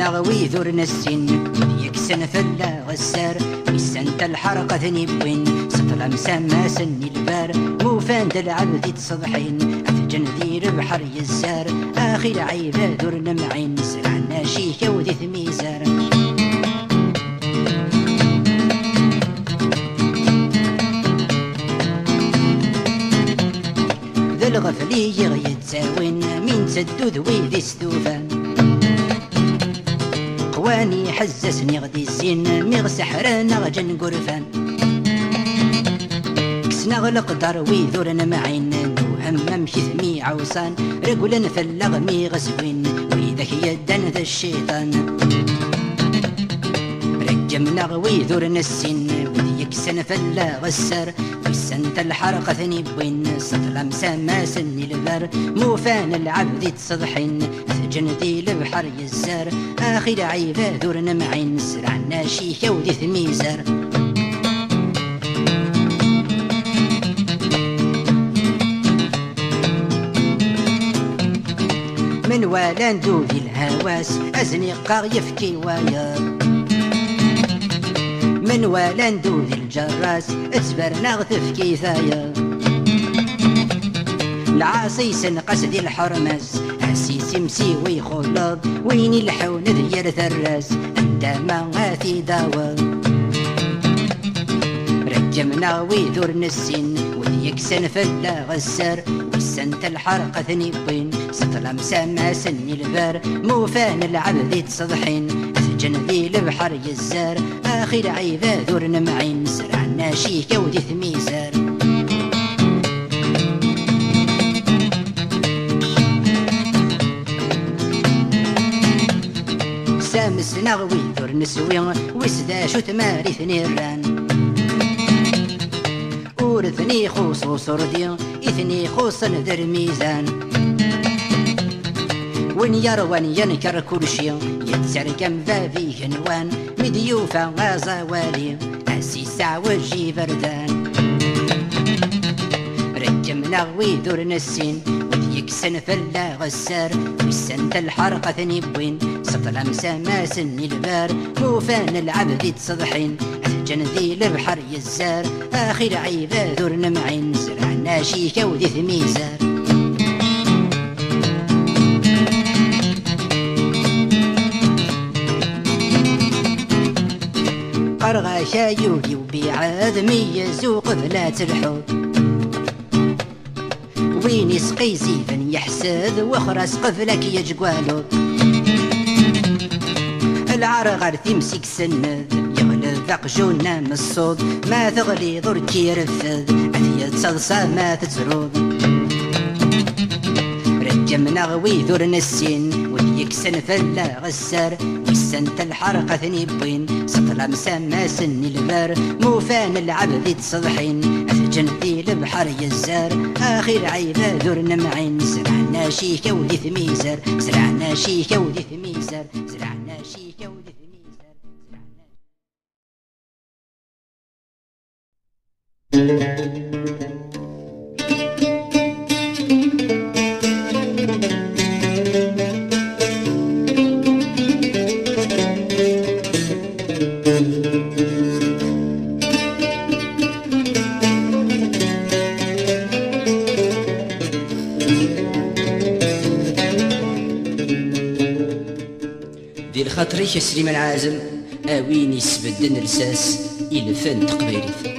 نغوي ذورنا السن يكسن فلا غسار ويسنت الحرقة ثني بوين سطل مسامى سني البار موفان العبد تصضحين أفجن ذي البحر يزار آخر عيبة ذورنا معين سرعنا شيكة وذي ميزار ذا الغفلي يغيد زاوين من تدو ذوي ذي ستوفان قواني حزسني غدي الزين ميغ سحران غجن قرفان كسنا غلق دروي ذورنا معين وهم مشي ثمي عوصان رجلا فلغ مي غزوين وإذاك يدان ذا الشيطان رجمنا غوي ذورنا السن وذيك سنة فلا غسر ويسنت الحرقة ثني بوين سطل مسامى سني البر موفان العبد تصضحين أثجن ذي البحر يزار آخر عيبة ذورنا معين سرعنا شيكة وذي ثميزار من والاندو ذي الهواس أزني قاغ يفكي ويا من والاندو ذي الجراس اتبرنا غتفكي ثايا العاصي سنقس ذي الحرمز عسيسي مسيوي خلط وين الحون ذي الثراس عندما غاثي داوى رجمنا ويذورنا السن وذيك سن فلا غسر والسنت الحرقة ثني بوين سطل مسامى سني البار موفان العبد تصضحين أثجن ذي البحر يزار آخر عيبة ذورنا معين سرعنا شيكة وذي ثميزار سامس نغوي ذور نسوي وسداش وثماري ثنيران ورثني خصوص ردي إثني خصن ذر ميزان وين يروان ينكر كل شي يتسرقم ذابي هنوان مديوفا غازوالي أسيسع وجي بردان رجمنا ويذورنا السن وذيك سن فلا غسار ويسنت الحرقة ثني بوين سطل مسامى سني البار موفان العبد تصضحين أثجن ذي البحر يزار آخر عيبة ذورنا معين سرعنا شيكة وذي ثميزار قرغا شايولي وبيعاد ميزوق ذلات الحوض وين يسقي زيفا يحسد واخرس قفلك يجقوالو العرغر تمسك سند يغلب ذاق جونا من الصوت ما تغلي ضركي يرفد عثية صلصة ما تتروض رجمنا غوي ذورنا السن وذيك سن فلا غسار ويسنت الحرقة ثني بوين سطل مسامى سني البار موفان العبد تصضحين أثجن ذي البحر يزار آخر عيبة ذورنا معين سرعنا شيكة وذي ثميزار سرعنا شيكة وذي ثميزار سرعنا شيكة وذي ثميزار دير خاطري سليمان عازم اوين يسبدن رساس إلفان تقبيريت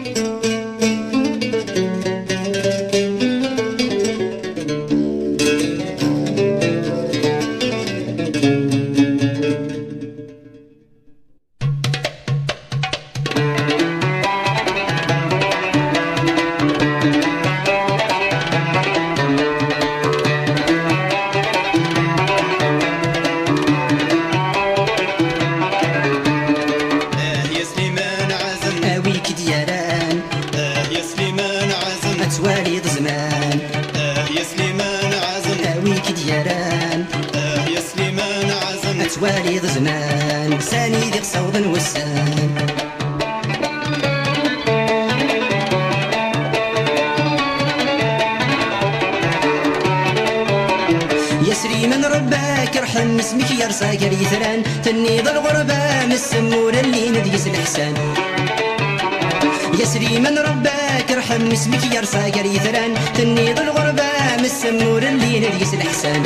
توالي زمان ساني ديق صوض وسان يسري من ربك ارحم اسمك يا يرصى قال يثران تنيض الغربة من السمور اللي نديس الحسان يا سليمان ربك ارحم اسمك يرصى قال يثران تنيض الغربة من السمور اللي نديس الحسان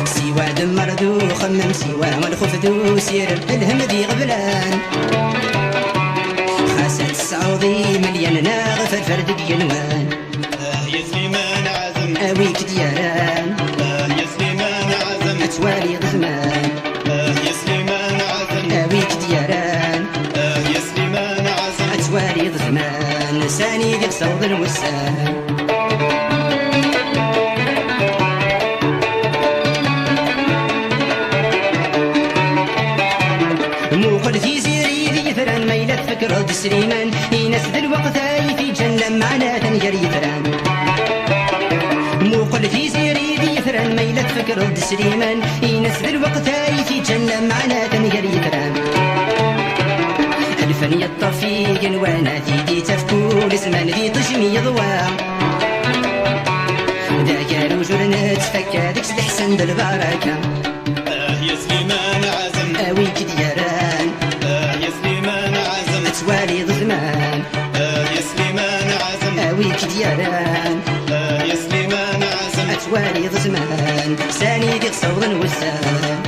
سوى دمر ذو خمم سوى والخوف ذو سير الهم ذي غبلان خاسة السعودي مليان ناغف الفرد ينوان يا سليمان عزم اويك دياران يا سليمان عزم اتوالي ضمان يا سليمان عزم اويك دياران يا سليمان عزم اتوالي ضمان ساني ذي صوض الوسان موقل في زيري ذي فران ميلة فكر سليمان ينس ذي الوقت في جنة معنا تنجري فران موقل في زيري ذي فران ميلة فكر سليمان ينس ذي الوقت في جنة معنا تنجري فران الفن الطفيق وانا ذي تفكول زمان ذي تجمي ضواء ذاك الوجود نتفكى ذيك الحسن بالبركة يا سليمان عزم اويك دياران يا سليمان عزم اتوالي ضمان يا سليمان عزم اويك دياران يا سليمان عزم اتوالي ضمان ساني ذيك صوضا وسان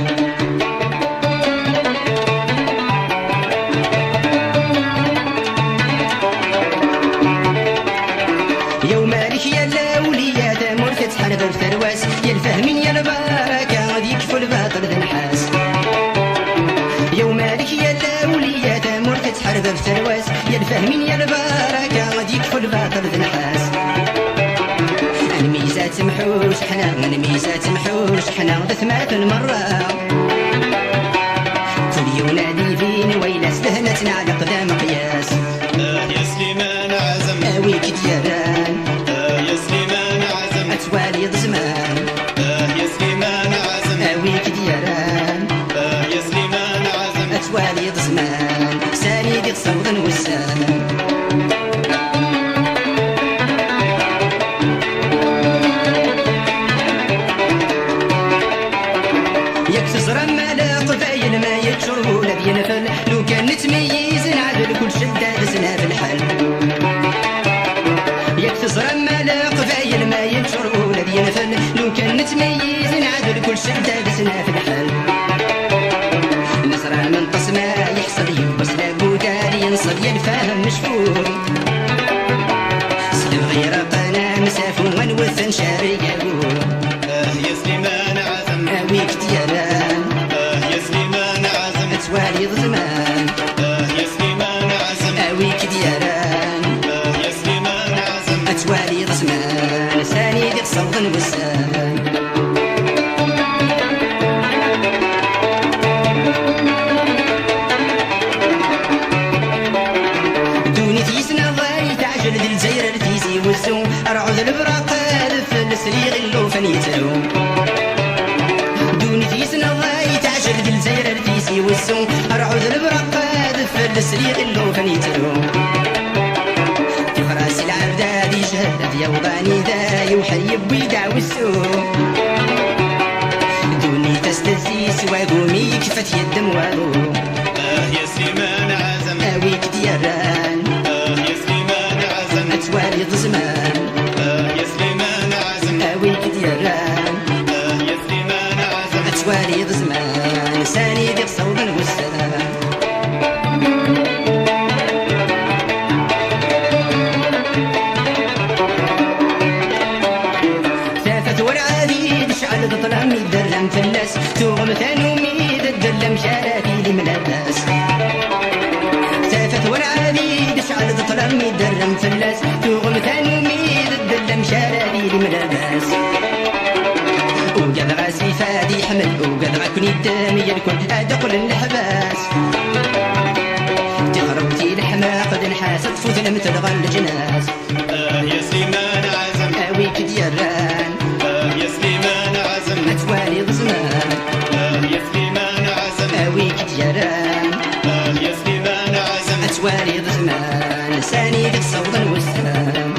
يوم مالك يا الاولياء تمر فتحنا باب ثرواس يا الفهمين يا البركه غادي يكفوا الباطل ذا النحاس يوم مالك يا الاولياء تمر فتحنا باب ثرواس يا الفهمين يا البركه غادي يكفوا الباطل ذا النحاس الميزات محوش حنا الميزات محوش حنا ثمات المره كل ينادي فين ويلاس دهنتنا على قدام قياس يا سليمان عزم اويك دياران يا سليمان عزم اتوالي ضمان يا سليمان عزم اويك دياران يا سليمان عزم اتوالي ضمان ساني ذيك صوضا وسان يكسر مالا قبايل ما يتشربوا لا بينفل لو كان نتميز نعدل كل شدة دسنا بالحل يكسر مالا قبايل ما يتشربوا لا بينفل لو كان نتميز نعدل كل شدة دسنا في الحل نصر من قسمة يحصل يبص لابودار ينصب ينفهم مشفور سلم غير قناة مسافو ونوثن شاري يقول يا سليمان عزم اويك ديالان يا سليمان عزم اتوالي ضمان يا سليمان عزم اويك ديالان يا سليمان عزم اتوالي ضمان ساني ذيك صوضا وسان دوني تيسنا ضاي تعجل ذي الجير التيسي والسوم ارعود البراق في السريغ اللو فنيتلو دوني تيسنا ضاي تعجل ذي الجير التيسي والسوم ارعود البراق في السريغ اللو فنيتلو في فراسي العبداد يشهد يا وضاني ذا يحيب ويدع والسوم دوني تستسيس وقومي كفت يدم وادو يا سليمان عزم اويك دياران يا سليمان عزم اتوالي ضمان يا سليمان عزم اويك دياران يا سليمان عزم اتوالي ضمان ساني ذيك صوبا والسلام ثافت والعبيد شعل بطلام يدرم في الناس توغم ثانومي الدلم شاراتي لي ملاباس ثافت والعبيد شعل بطلام يدرم في الناس توغم ثانومي الدلم شاراتي لي ملاباس وقال غاسي فادي حمل وقال غاكني الدم يلكل ادقل الحباس تغربتي الحماق دنحاس تفوت لم تلغى الجناس يا سليمان عزم اويك دياران يا سليمان عزم اتوالي ضمان يا سليمان عزم اويك دياران يا سليمان عزم اتوالي ضمان ساني ذيك صوضا والسلام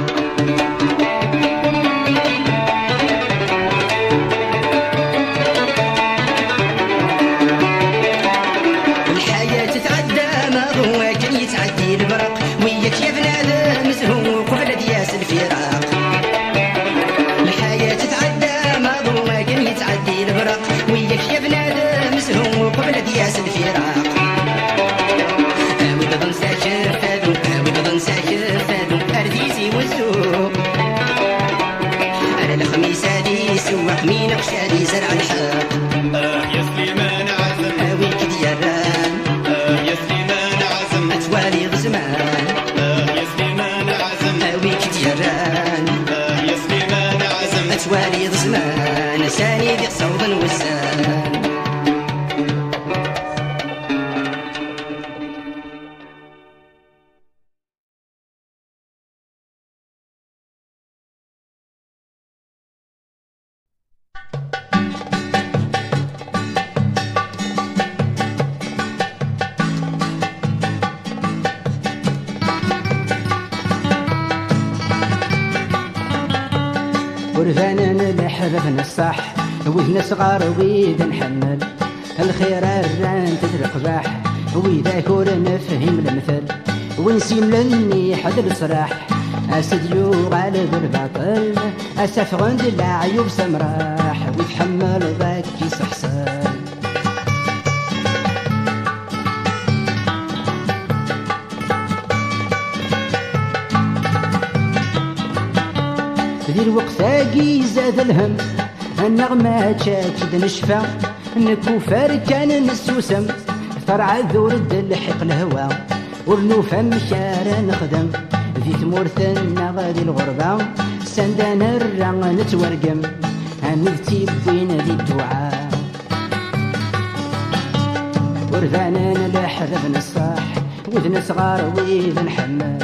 ورفانا الحباب الصح وذنا صغار ويد نحمل الخير الران تترقباح وإذا كون نفهم المثل ونسيم لني حد الصراح أسد يغالب الباطل أسف غند العيوب سمراح ويتحمل ذاك يسحسن ذي الوقت اقي زاد الهم النغمة تشاكد نشفى نكوفار كان نسوسم فرع ذور الحق الهوى ورنوفا مشارا نخدم في ثمورتنا غادي الغربة سندنا الرا نتورقم هنفتي بين ذي الدعاء ورفانا نلحرب نصاح وذنا صغار وإذ نحمل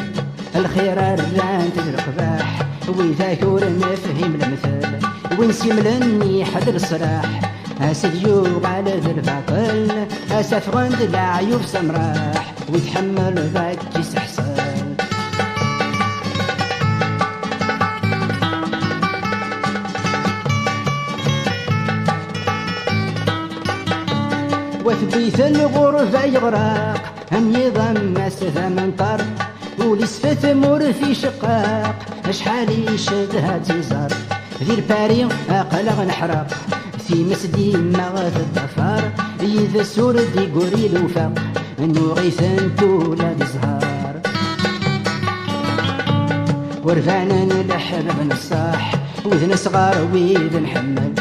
الخير الران تجرقباح وإذا كور نفهم المثل ونسيم لني حد الصراح أسد يغالب ذا الباطل أسف غند العيوب سمراح ويتحمل ذاك يسحسن وثبيت الغرفة يغرق هم يضم ثمن طرق ولسفة مور في شقاق اشحال يشدها تيزار ذي الباري أقلق نحرق في مسدي ما الظفار إذا سور دي قوري الوفاق انو غيثان تولاد زهار ورفعنا الحباب نصاح وذنا صغار وإذا نحمل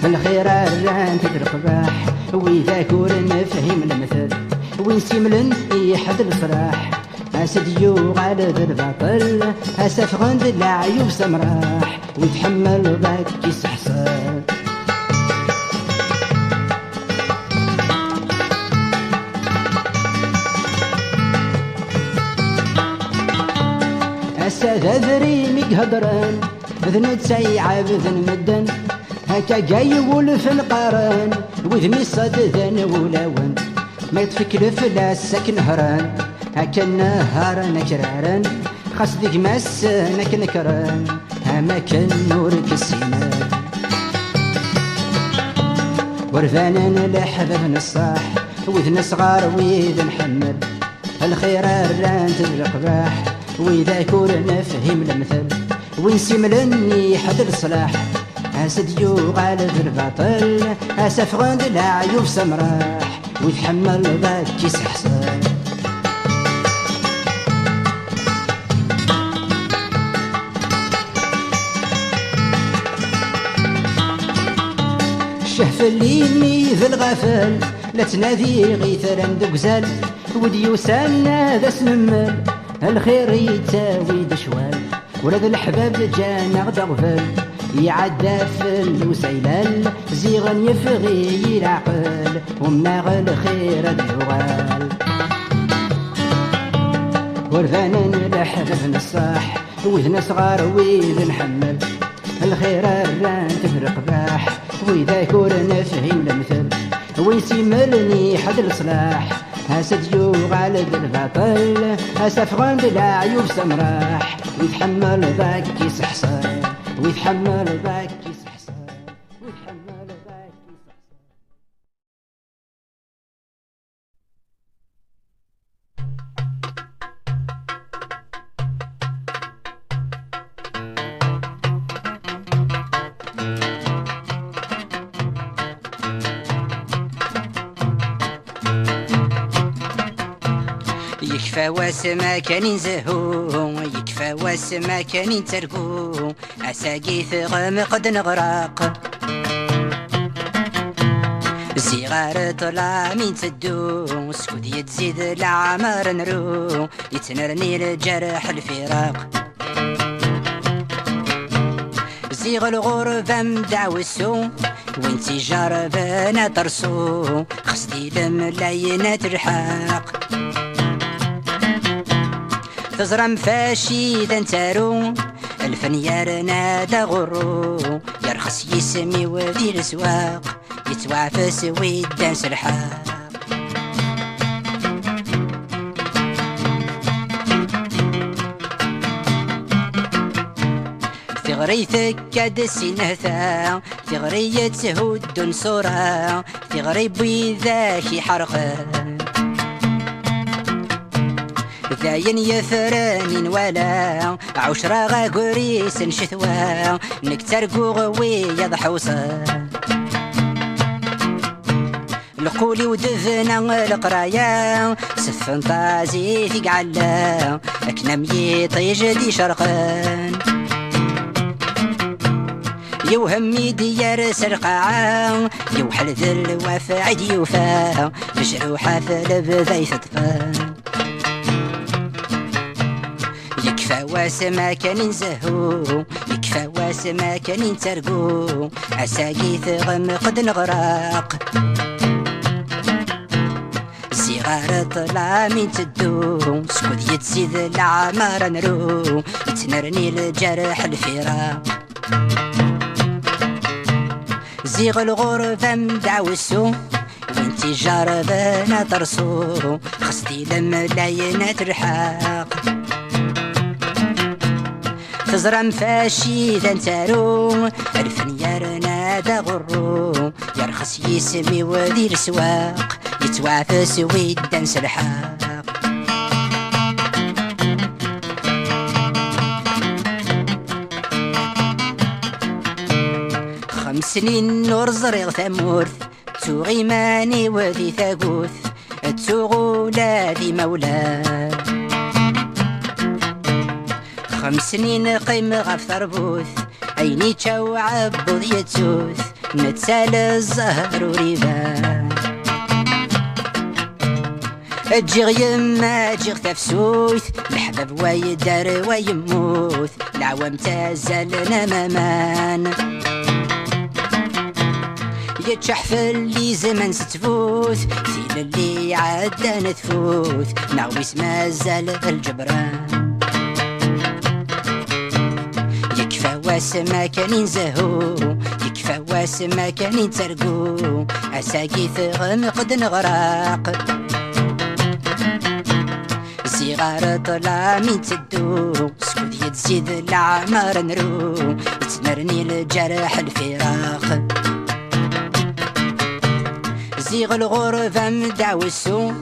الخير الران تدرقباح وإذا كور نفهم المثل ونسيم لني حد الصراح أسد يغالب الباطل أسف غند العيوب سمراح ويتحمل ذاك يسحسن أسد ذري مقهدران ذن تسيعب ذن مدن هكا جاي ولف القران وذمي صد ذن ولاون ما يتفكر فلا ساكن هران هكا النهار نكرارن خاص ذيك ماس نكران هما كان نورك السنان ورفانا لحباب نصاح وذنا صغار وإذا نحمل الخير الران تدرقباح وإذا كور نفهم المثل ونسيم لني حد الصلاح أسد يغالب الباطل أسف غند العيوب سمراح ويتحمل ذاك يسحسن الشهف اللي ذي الغفل لا تنادي غيثر مدقزل وديوسالنا ذا سنمل الخير يتاوي دشوال ولاد الحباب جانا غدا غفل يعدى في الوسيلال زيغن يفغي العقل ومناغ الخير اليغال ورفانا الحباب نصاح وذنا صغار وإذا نحمل الخير الران تفرق باح وإذا كور نفهم المثل ويسيملني حد الصلاح أسد يغالب الباطل أسف غند العيوب سمراح ويتحمل ذاك يسحسن ويتحمل ذاك يسحسن ويتحمل ذاك يسحسن. يكفى واسما كان نزهو يكفى واسما كان ترقو عساقي ثغم قد نغرق زيغار طلع من تدو سكود يتزيد العمر نرو يتنرني الجرح الفراق زيغ الغربة مدعوسو وانتي جاربنا ترسو خصدي لملاينة الحق تزرم فاشيدا نتارو الفنيار نادا غرو يرخص يسمي وذي الاسواق يتوعفس ويدانس الحق غريثك كاد سينهثا في غرية هود نصورا في غريب ذاك حرقا ذاين يفرانين ولا عشرة غا قريس شثوا نكتر قوغوي يضحوصا القولي ودفنا القرايا سفن طازي في قعلا اكنا ميطي جدي شرقان يوهمي ديار سرقاعة يوحل ذا الوفا عيد يوفا مجروحة فلبذا يثطفا يكفى واسما كان نزهو يكفى واسما كان نترقو عساقي ثغم قد نغرق صغار طلع من تدو سكود يتزيد العمار نرو يتنرني الجرح الفراق زيغ الغربة مدعوسو وانتي جاربنا ترسو خصتي لملاينة ترحاق تزرم فاشي ذا نتارو الفنيار نادا غرو يرخص يسمي وذي السواق يتوافس ويدان سلحاق 5 سنين نور زريغ ثمورث توغي ماني وذي ثاقوث تسوغو ولادي مولاه 5 سنين قيم غف ثربوث عيني تشاو عبض يتسوث نتسال الزهر وريبان اجيغ يما اجيغ تفسوث الحباب ويدار ويموث العوام تازالنا مامان يتشحفل لي زمن ستفوث ثيل اللي عدنا تفوث نعويس مازال الجبران يكفى واسما كان ينزهو يكفى واسما كان ينترقو عساقي ثغم قد نغرق صغار طلع من تدو سكود يتزيد العمار نرو يتنرني الجرح الفراق زيغ الغربة مدعوسو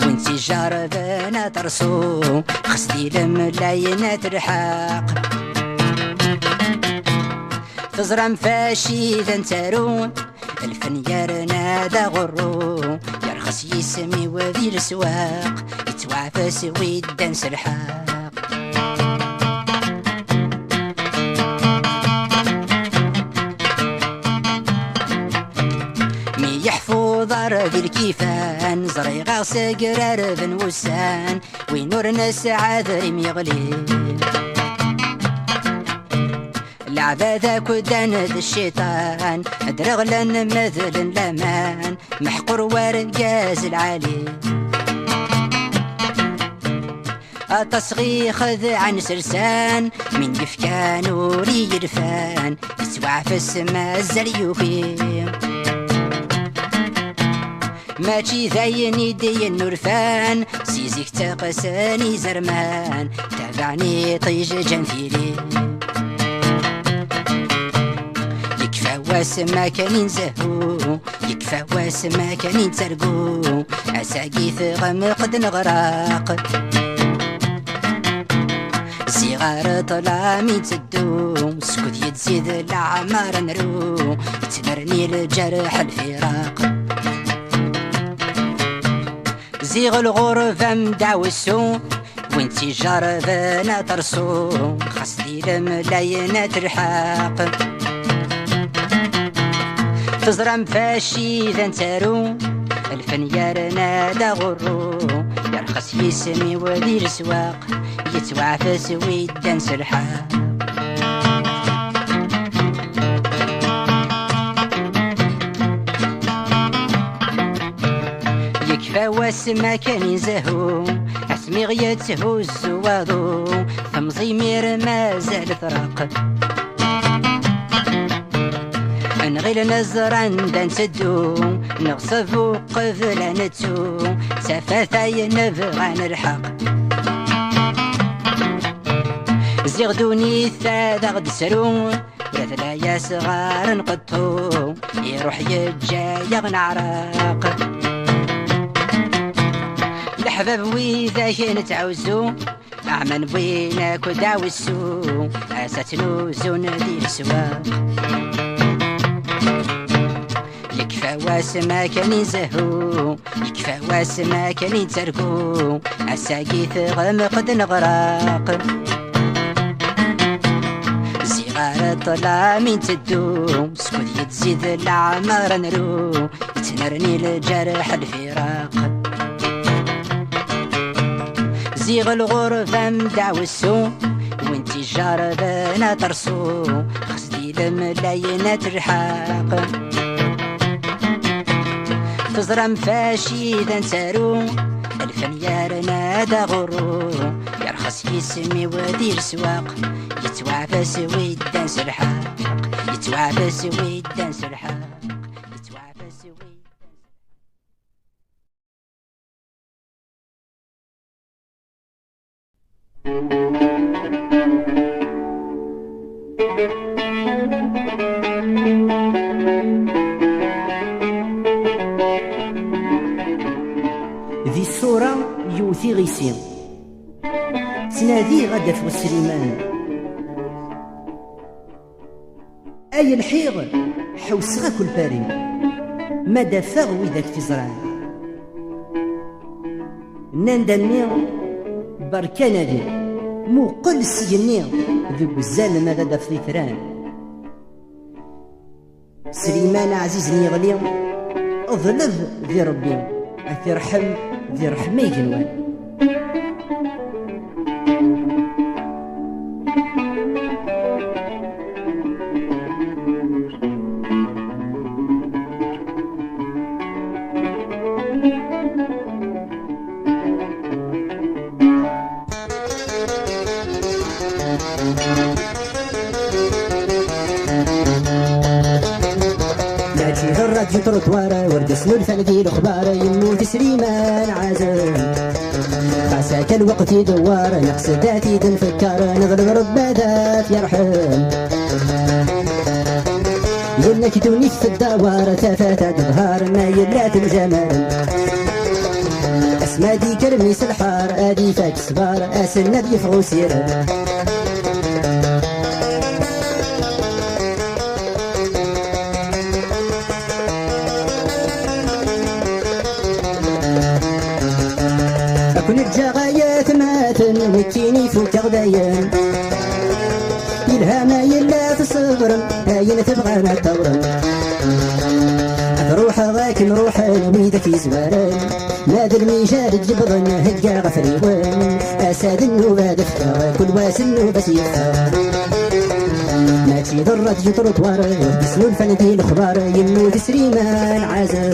وانتي جاربنا ترسو خصدي لملاينة ترحاق تزرم فاشي ذا نتارو الفنيار نادا غرو يرخص يسمي وذي السواق يتوعفس ويدان سلحاق مي يحفو ضر ذي الكيفان زريغا سقرار بن وسان وينور ناس عذري ميغلي لعبة ذاك ودان الشيطان ادرغلن مثل الامان محقر ورقاز العالي التصغي خذ عن سرسان من يفكان وري يرفان يسوع في السما الزريوكي ماشي ذاين يدي النورفان سيزيك تقساني زرمان تابعني طيج جنفيلي يكفى واسما كان ينزهو يكفى واسما كان ينترقو عساقي ثغم قد نغرق صغار طلع من تدو سكوت يتزيد العمار نرو يتنرني الجرح الفراق زيغ الغرفة مدعوسو وانتي جاربنا ترسو خصدي لملاينة ترحاق تزرم فاشي ذا نتارو الفنيار نادا غرو يرخص يسمي وذي السواق يتوعفس ويدان سلحاق يكفى واسما كان ينزهو اسمي غيته الزواضو ثمزي مير ما زال ثراق نغيل نزران دان سدو نغصف وقفل نتو سفاثاي نبغى نلحق زيغدوني ثاذا غد سرو لا يا صغار نقطو يروح يتجايا غنعرق الحباب وإذا كان تعوزو أعمن بوينك وداوسو أساتنوزو ندير سوا يكفى واس ما كان يزهو يكفى واس ما كان يتركو أساقيت غمقد نغرق زغار طلع من تدو سكوت يتزيد العمر نرو يتنرني الجرح الفراق زيغ الغرفة مدعوسو وانتي جاربنا ترسو خصدي الملايين ترحاق تزرم فاشي ذا نسارو الفنيار نادى غرو يرخص يسمي ودير سواق يتوعفس ويدان سرحاق يتوعفس ويدان سرحاق يتوعفس ويدان ذي الصورة يوثي غيسين تنادي غدا في سليمان أي الحيغ حوسغا كل باري ما دافغ ويدك في زران نانداني بركانا لي موقل السيني ذو بزال ماذا داف في ثران سليمان عزيز نيغلي اظلف ذي ربي أثي رحم ذي رحمي جنوان في تروطوار ورد سنو الفندي الاخبار يموت سليمان عازم عساك الوقت يدوار نقص ذاتي نفكر نغلب ربا ذات يرحم يلك دوني في الدوار تفاتت ظهار ما يلات الجمال اسما دي كرميس الحار ادي فاك صبار اسنا بيفغو سيرا كون الجغايات ماتن وكيني فوك غدايان يلها ما يلا تصغرن هاين تبغى ما تغرن روح ذاك نروح ويدك يزوارن نادي الميجاد جبضن هدقا غفريوان اساد النوبة دفكا كل واس النوبة سيفا ماشي ضرت جطرط وارا بسنو الفندي الاخبار يموت سليمان عازم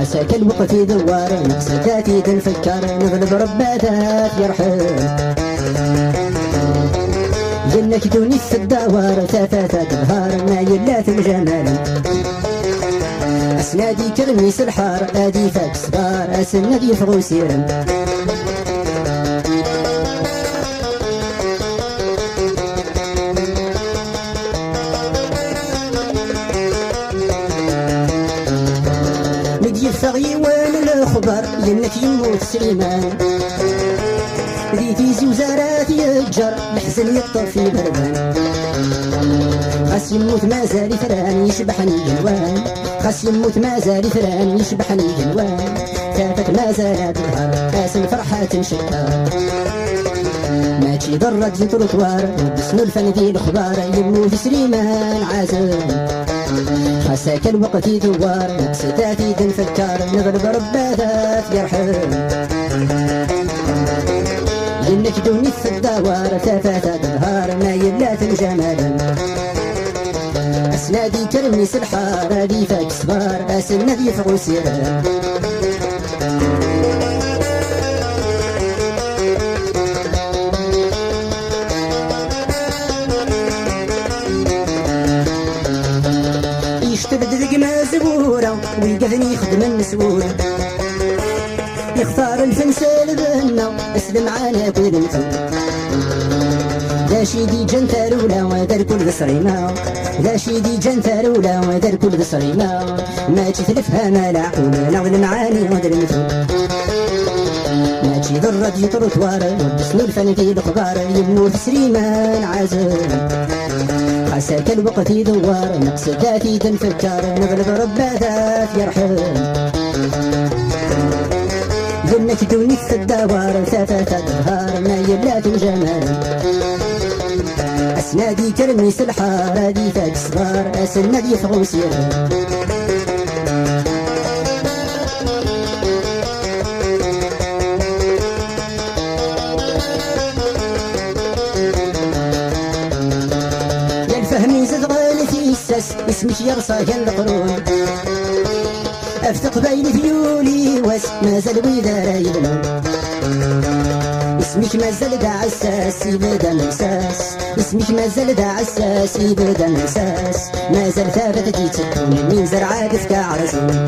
عساك الوقت يدوار نقص ذاتي تنفكر نغلب ربا ذات يرحم جنك دوني في الدوار تفاتت ظهار ما يلات الجمال اسنادي كرميس الحار ادي فاك صبار اسنا يفغو سيرا يفغيوان الخبر ينك يموت سليمان ذي تيزي وزارات يجر الحزن يطف في بردان خاص يموت ما زال فران يشبحني جنوان خاص يموت ما زال فران يشبحني جنوان فاتك ما زال تظهر اسن فرحة تنشكر ماشي ضرت جنت الطوار بسنو الفندي الاخبار يموت سليمان عازم خاصك الوقت يدوار نقص ذاتي تنفكر نغلب ربا ذات يرحم لانك دوني في الدوار تفاتت ظهار ما يلات الجمال اسنادي كرميس الحار دي فاك صبار اسنا يفغو سيرا يشتبد ما زبورة ويقذني يخدم النسورة يختار الفنسال بنا اسلم عانا كل نفو ذا شيدي جنتا الأولى ودار كل صريمة ذا شيدي جنتا الأولى ودار كل صريمة ما تتلفها ما لا عقول نعود المعاني ودار المثل ما تضر دي طروطوار ودسنو الفن في الأخبار يموت سليمان عازم خساك الوقت يدوار نقص ذاتي تنفكر نغلب ربا ذات يرحم ذنك دوني في الدوار ثافات الظهار ما يبلات الجمال أسنادي كرميس الحار هادي فاك صغار أسنادي فغوسير يا الفهمي زد غالي في الساس اسمك يرصى القرون افتق بين فيولي واس مازال ويدا يبنون اسمك مازال دا عساس يبدا مساس اسمك مازال دا عساس يبدا مساس مازال ثابت تيتكون من زرعات في كعرزون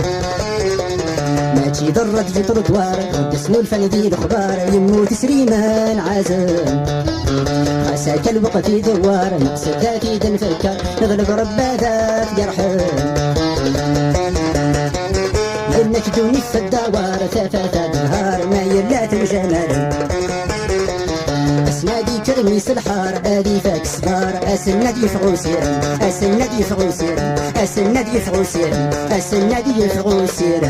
ما تيضر في طروطوار ودسنو الفن ذي الخبار يموت سليمان عازم عساك الوقت يدوار نقص ذاتي تنفكر نغلب ربا ذات يرحم انك دوني في الدوار ثافات النهار ما يلات الجمال اسنادي كرميس الحار ادي فاك صغار اسنادي فغوسير اسنادي فغوسير اسنادي فغوسير اسنادي فغوسير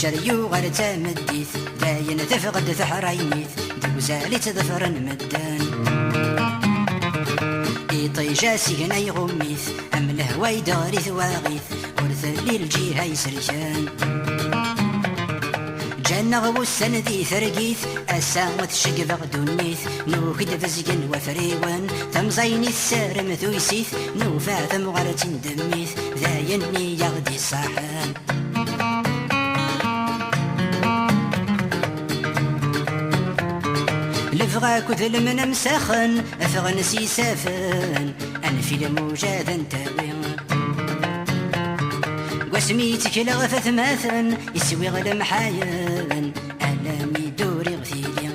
شريو غير تمديث داين تفقد ثحرينيث دوزالي تظفر مدان إيطي جاسي هنا يغميث أم الهوى يداري ثواغيث ورث لي الجهة يسرشان جنة غوسن ذي ثرقيث أساوث شقف غدونيث نوكد فزقن وفريوان تمزيني السارم ثويسيث نوفا ثمغرة دميث ذايني يغدي الصحان لفغاك وذل من مسخن أفغن سيسافن أنا في الموجاد انتبه وسميتك لغفث مثلا يسوي غل محايا ألامي دوري غثيلي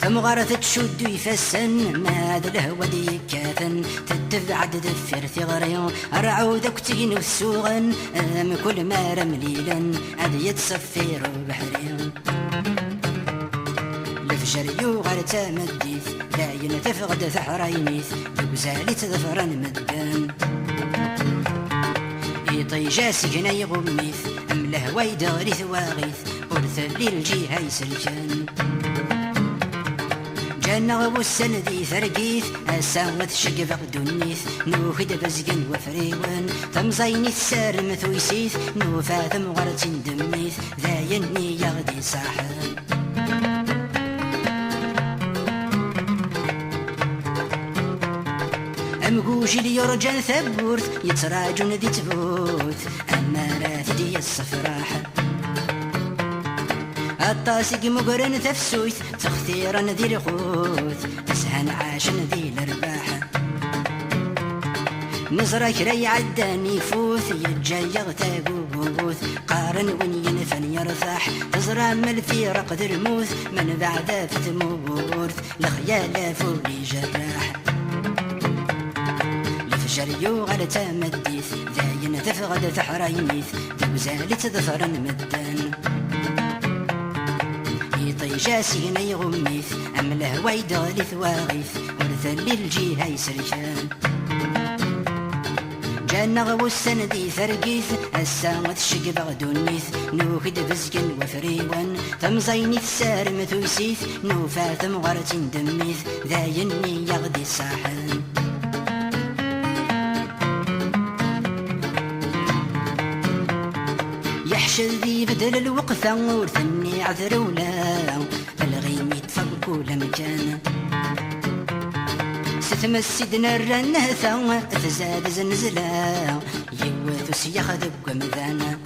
ثم غرث تشد يفسن ما ذا الهوى ديكاثن تتبعد دفر ثغري أرعوذك تين السوغن أم كل ما رمليلا أذ يتصفير بحري شريو غير تمديث داين تفقد ثحرينيث دوزالي تظفرا مدان إيطي جاسي هنا يغميث أم الهوى يداري ثواغيث ورث لي الجهة يسلكان جنة غوسن ذي ثرقيث أساوث شقف غدونيث نوخد بزقن وفريوان تمزيني السارم ثويسيث نوفا ثمغرة دميث ذايني يغدي صاحب أمقوشي لي يرجع ثبورث يتراجون ذي تفوث أما رات دي الصفراحة الطاسق مقرن تفسويث تختيرا ذي الخوث أسهن عاشن ذي الأرباحة نزرك ري عداني يفوث يجا يغتابوث قارن وين ينفن يرثاح تزرع مل في رقد الموث من بعد فتمورث الخيال فولي جراح شريو غير تمديث ذاين تفقد ثحرينيث دوزالي تظفر مدان يطي جاسي هنا يغميث أم الهوى يدالي ثواغيث ورث لي الجهة يسرشان جنة غوسن ذي ثرقيث الساوث شقف غدونيث نوكد بزقن وفريوان تمزيني السارم ثويسيث نوفا ثمغرة دميث ذايني يغدي الصاحن يحشد ذي بدل الوقفة ورثني عذر ولا الغيم يتفق كل مكان ستمس سيدنا الرنهثة تزاد زنزلة يوث سياخذ بمذانا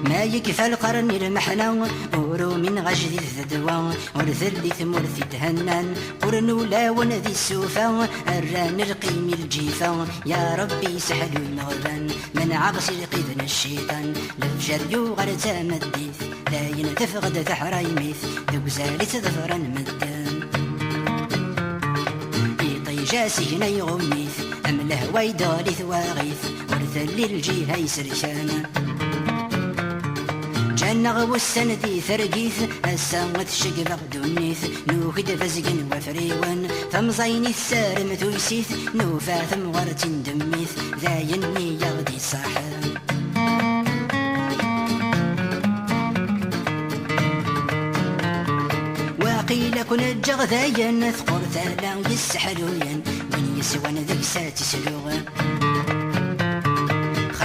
ما يكفى القرن المحنى ورو من غجد الذدوى ورثلي ثمرثي تهنان قرن ولا ونذي السوفا الران القيم الجيفا يا ربي سحلو المغبان من عغسي قيدنا الشيطان لفجر يوغر تامديث لاين تفقد ثحرا يميث ذوك زالي تظفرا مدان يطي جاسي هنا يغميث أمله ويدالي ثواغيث ورثلي الجيهة يسرشانا جنغ والسندي ثرقيث الساوث شقبغ دونيث نوكد فزقن وفريون ثمزيني السارم ثويسيث نوفا ثم غرت دميث ذا يني يغدي صاحب وقيل كن الجغذاين ثقر ثالا يسحلوين من يسوان ذيك ساتي سلوغا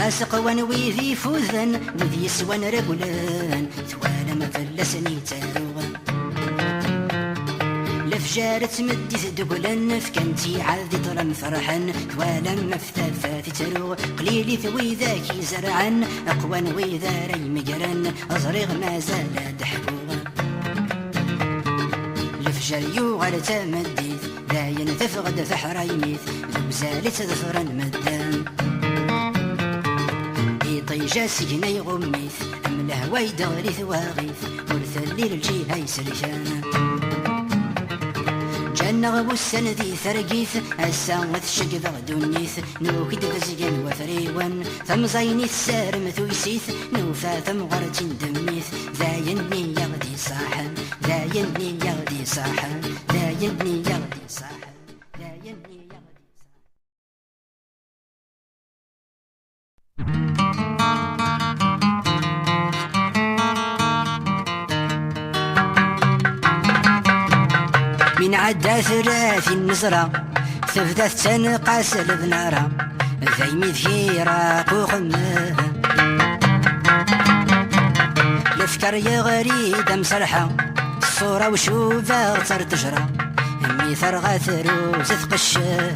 خاسق ونويذي فوذن وذي يسوان رجلان ثوالا ما فلسني تاروغا لفجار تمدي ثدقلن فكنتي عادي طرم فرحا ثوالا ما فتافات تروغ قليلي ثوي ذاكي زرعا اقوى نوي ذاري مقرن اصريغ ما زال دحبوغا لفجار يوغر تمديث داين تفقد فحرا يميث ذو زالت ظفرا مدان طيجاسي هنا يغميث أمله ويدغري ثواغيث ورثلي للجيهة يسرشانا جنغ والسندي ثرقيث الساوث شقبغ دونيث نوكد فزقن وفريون ثمزيني السارم ثويسيث نوفا ثم غرت دميث ذا يني يغدي صاحا ذا يني يغدي صاحا ذا يني يغدي صاحا ذا يني يغدي من عدا ثلاث النزرة ثبتت تنقاس البنارة ذيمي ذكيراق وخمه الافكار يغريد مسرحة الصورة وشوفة غتر تجرى امي ثرغى ثروس ثقشه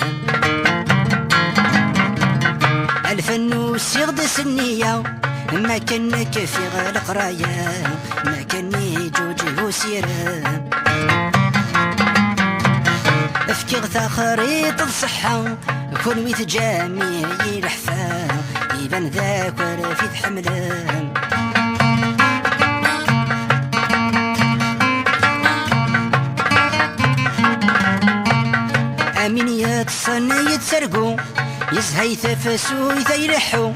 الفن وسيغدس النية ما كنك في غير قراية ما كني جوجه وسيره افكي غثا خريط الصحة كون ويت جامي يلحفا يبان ذاك ورفيد حمله امين يتصنى يتسرقو يزهي ثفسو يثيلحو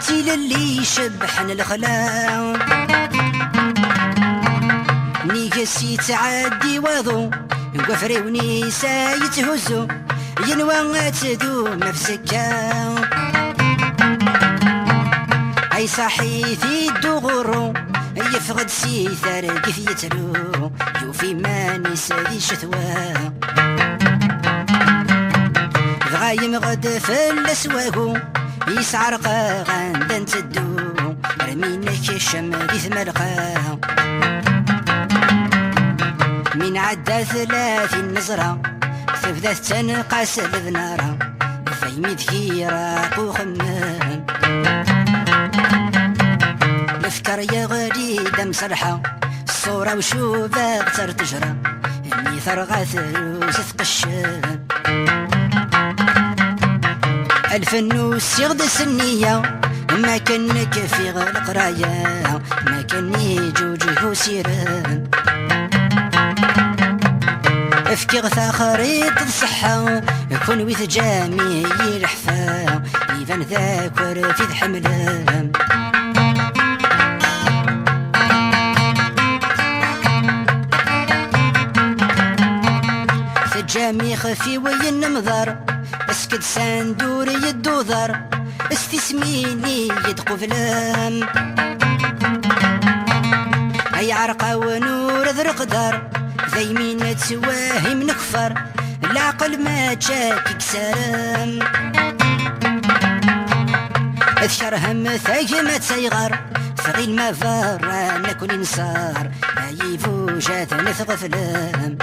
تيل اللي يشبحن الخلاو نيكسي تعدي وضو وفري ونيسا يتهزو ينوى تدو مفسكا اي صحيثي الدغرو يفقد سيثار كيف يتلو يوفي ما نسا ذي شثوى غايم غد في الاسواقو يسعرقا غاندا تدو رمينك الشم ذي ثمرقا من عدا ثلاث النزرة ثبتت تنقاس البنارة فيمي ذكيراق وخمه الافكار يغريد مسرحة الصورة وشوفة غتر تجرى اني ثرغى ثروس ثقشه الفن وسيغدس النية ما كنك في غير قراية ما كني جوجه وسيره افكي غثا خريط الصحة يكون ويث جامي يلحفا يبان ذاك ورفيد حمله في الجامي خفي وين مضار اسكد ساندوري يدوذر استسميني يدقفلام اي عرقة ونور ذر قدر ذي مين تسواهي من كفر العقل ما جاك يكسرم اذكر هم ثاجمة سيغر ثغيل ما فر نكون انصار اي فوجات نثغفلام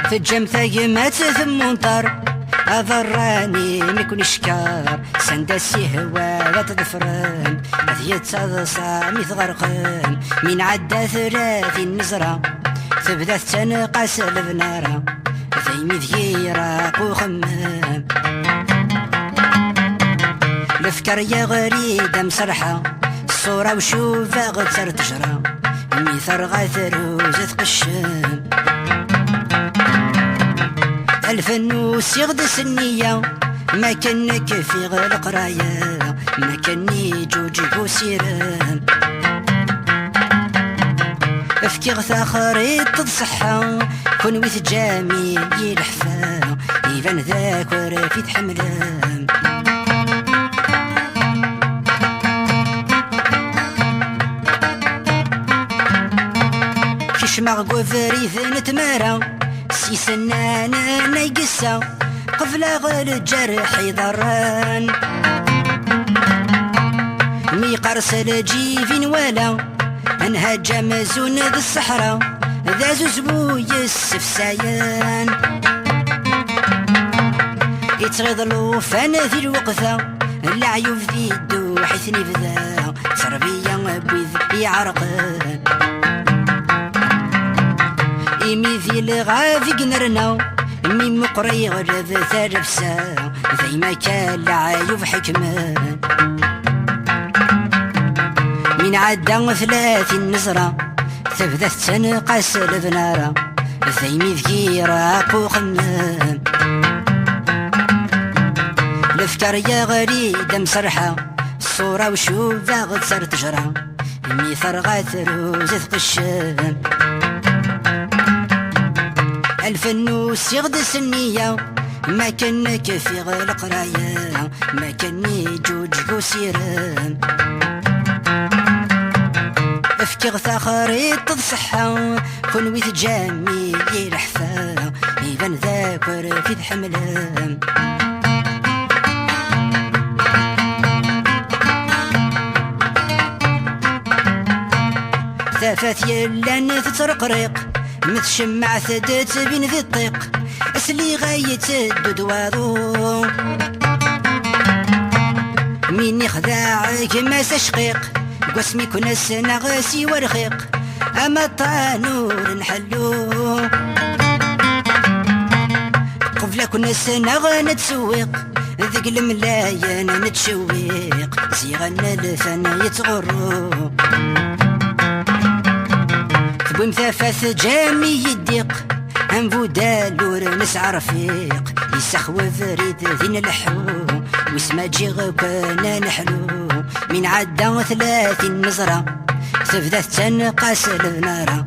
في الجم ثاجمة ثم منطر أضراني ميكون شكار سندسي هوا لا تظفران هذي تضصى ميتغرقان من عدى ثلاثي النزرة تبدا تنقاس البنارة ذي مذيراق وخمام الافكار يا غريدة مسرحة الصورة وشوفها غتر تجرى ميثر غاثروز تقشم الفنوس يغدس النية ما كانك في غير القراية ما كاني جوجك وسيرام افكي غثا خريط تصحى كون ويث جامي يلحفا يبان ذاك ورافي تحملام كيش مغقو فريث نتمارا سيسنان نيقسا قفل غير الجرح يضران مي قرص الجيفين ولا انهج مزون ذا الصحراء ذا زوزبو يسفسايان يتغيض الوفان ذي الوقثة العيوف ذي الدو حيثني بذا تربية بوذ يعرقان إمي ذي الغافي قنرنا مي مقري غرذ ثرفسا ذي ما كان العيوف حكمان من عدا ثلاثين نزرة تبدا تنقاس البنارة ذي مذكي راق وخمام الافكار يا غريدة مسرحة الصورة وشوفها غتصر تجرى ميثر غاثروز تقشم الفنوس يغدس النية ما كانك في غير القراية ما كاني جوجك وسيرام افكي غثا خريط تصحى كون ويث جامي يلحفا يبان ذاك ورافي تحملام ثافات يلان تترقرق متشمع ثدات بين ذي الطيق اسلي غاية الدودواضو مين خداعك ما سشقيق قسمي كنا السنة غاسي ورخيق اما طانور نحلو قبل كنا السنة غنتسويق ذيك الملايين نتشويق زيغنا الفن يتغرو تبوي مثافث جامي يديق انفو دالور نسعى رفيق يسخوى فريد ذين الحو واسما جيغ كنا نحلو من عدا ثلاثين نزرة تبدا تنقاس النارة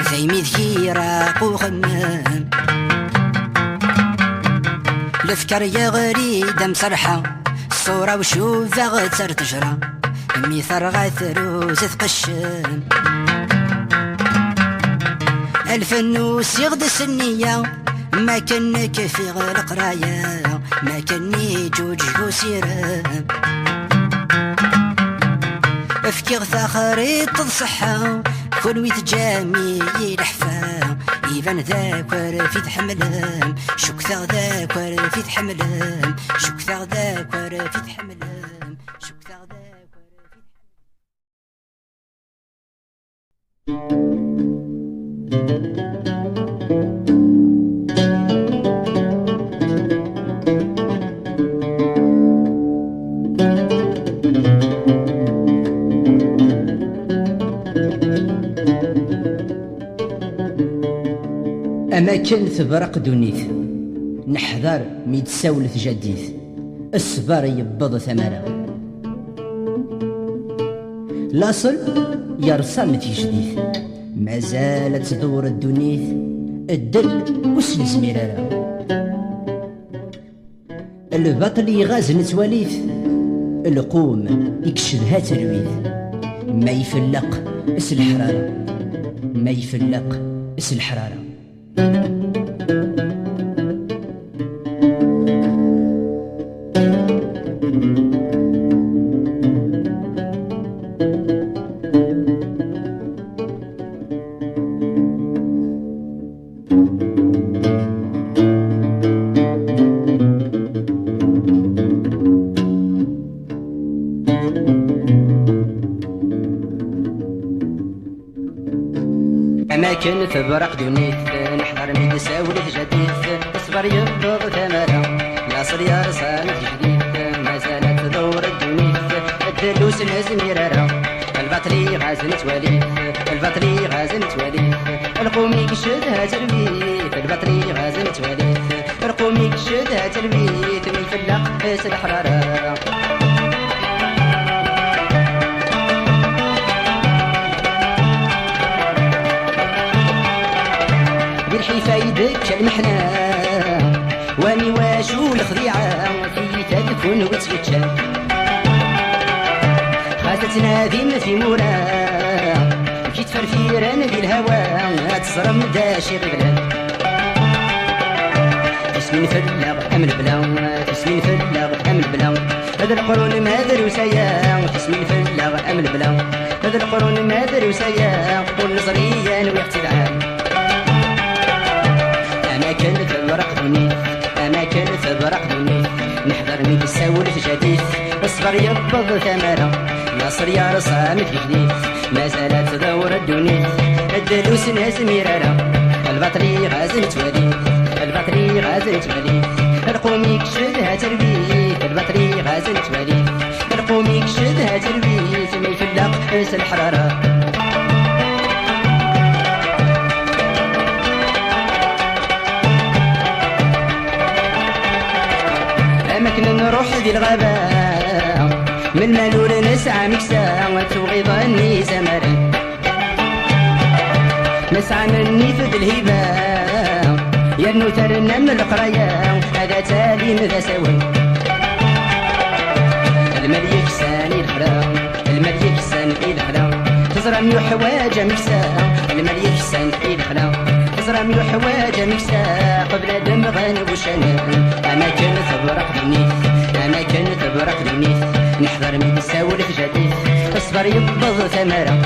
ذي مذكي راق وخمام الافكار يا غريدة مسرحة الصورة وشوفها غتر تجرى ميثر غاثروز تقشم الفنوس يغدس النية ما كانك في غير قراية ما كاني جوجك وسيرام افكي غثا خريط تصحى كون ويث جامي يلحفا يبان ذاك ورافي تحملام شكثا ذاك ورافي تحملام شكثا ذاك ورافي تحملام شكثا ذاك ورافي أماكن تبرق دونيث نحذر ميتساولث جديث الصبر يبض ثمرة لاصل يرسل جديث ما زالت تدور الدونيث الدل وسن زميرارا البطل يغاز نتواليث القوم يكشدها ترويث ما يفلق اس الحرارة ما يفلق اس الحرارة أماكن تبرق دونيت نحضر ميد ساولف جديد اصبر يبض ثمرة العصر يا رصانة جديد ما زالت تدور الدونيت الدلوس لازم يرارا البطري غازن تواليت البطري غازن تواليت القومي كشدها تربيت البطري غازن تواليت القومي كشدها تربيت من فلاق قيس الحرارة برحي فايدك المحنة واني واشو الخضيعة في تدفن وتفتشا خاصة نادم في مورا كي تفرفيران بالهوا تصرم داشي غبلان تسمين فلاغ أمن بلا تسمين فلاغ أمن بلا هذا القرون ما دروسايا تسمين فلاغ أمن بلا هذا القرون ما دروسايا والنصريان واحتلال أماكن تبرق دوني أماكن تبرق دوني نحضر ميد الساولف جديد اصبر يبض ثمرة ناصر يا رصامت جديد ما زالت تدور الدنيا الدلوس ناس ميرارة البطري غازل تواليد البطري غازل تواليد القومي كشدها تربيت البطري غازل تواليد القومي كشدها تربيت ما يفلق حس الحرارة أماكن نروح ذي الغابة من مالول نسعى مكسا وتبغي ظني زمري نسعى مني في الهبة يا النوتر نم القرايا هذا تالي مذا سوي المليك ساني الحرام المليك ساني الحرام تزرم يحواج مكسا المليك ساني الحرام تزرم يحواج مكسا قبل دم غنب وشنان أماكن تبرق دوني أماكن تبرق دوني نحضر من ساولف جديد اصبر يبض ثمرة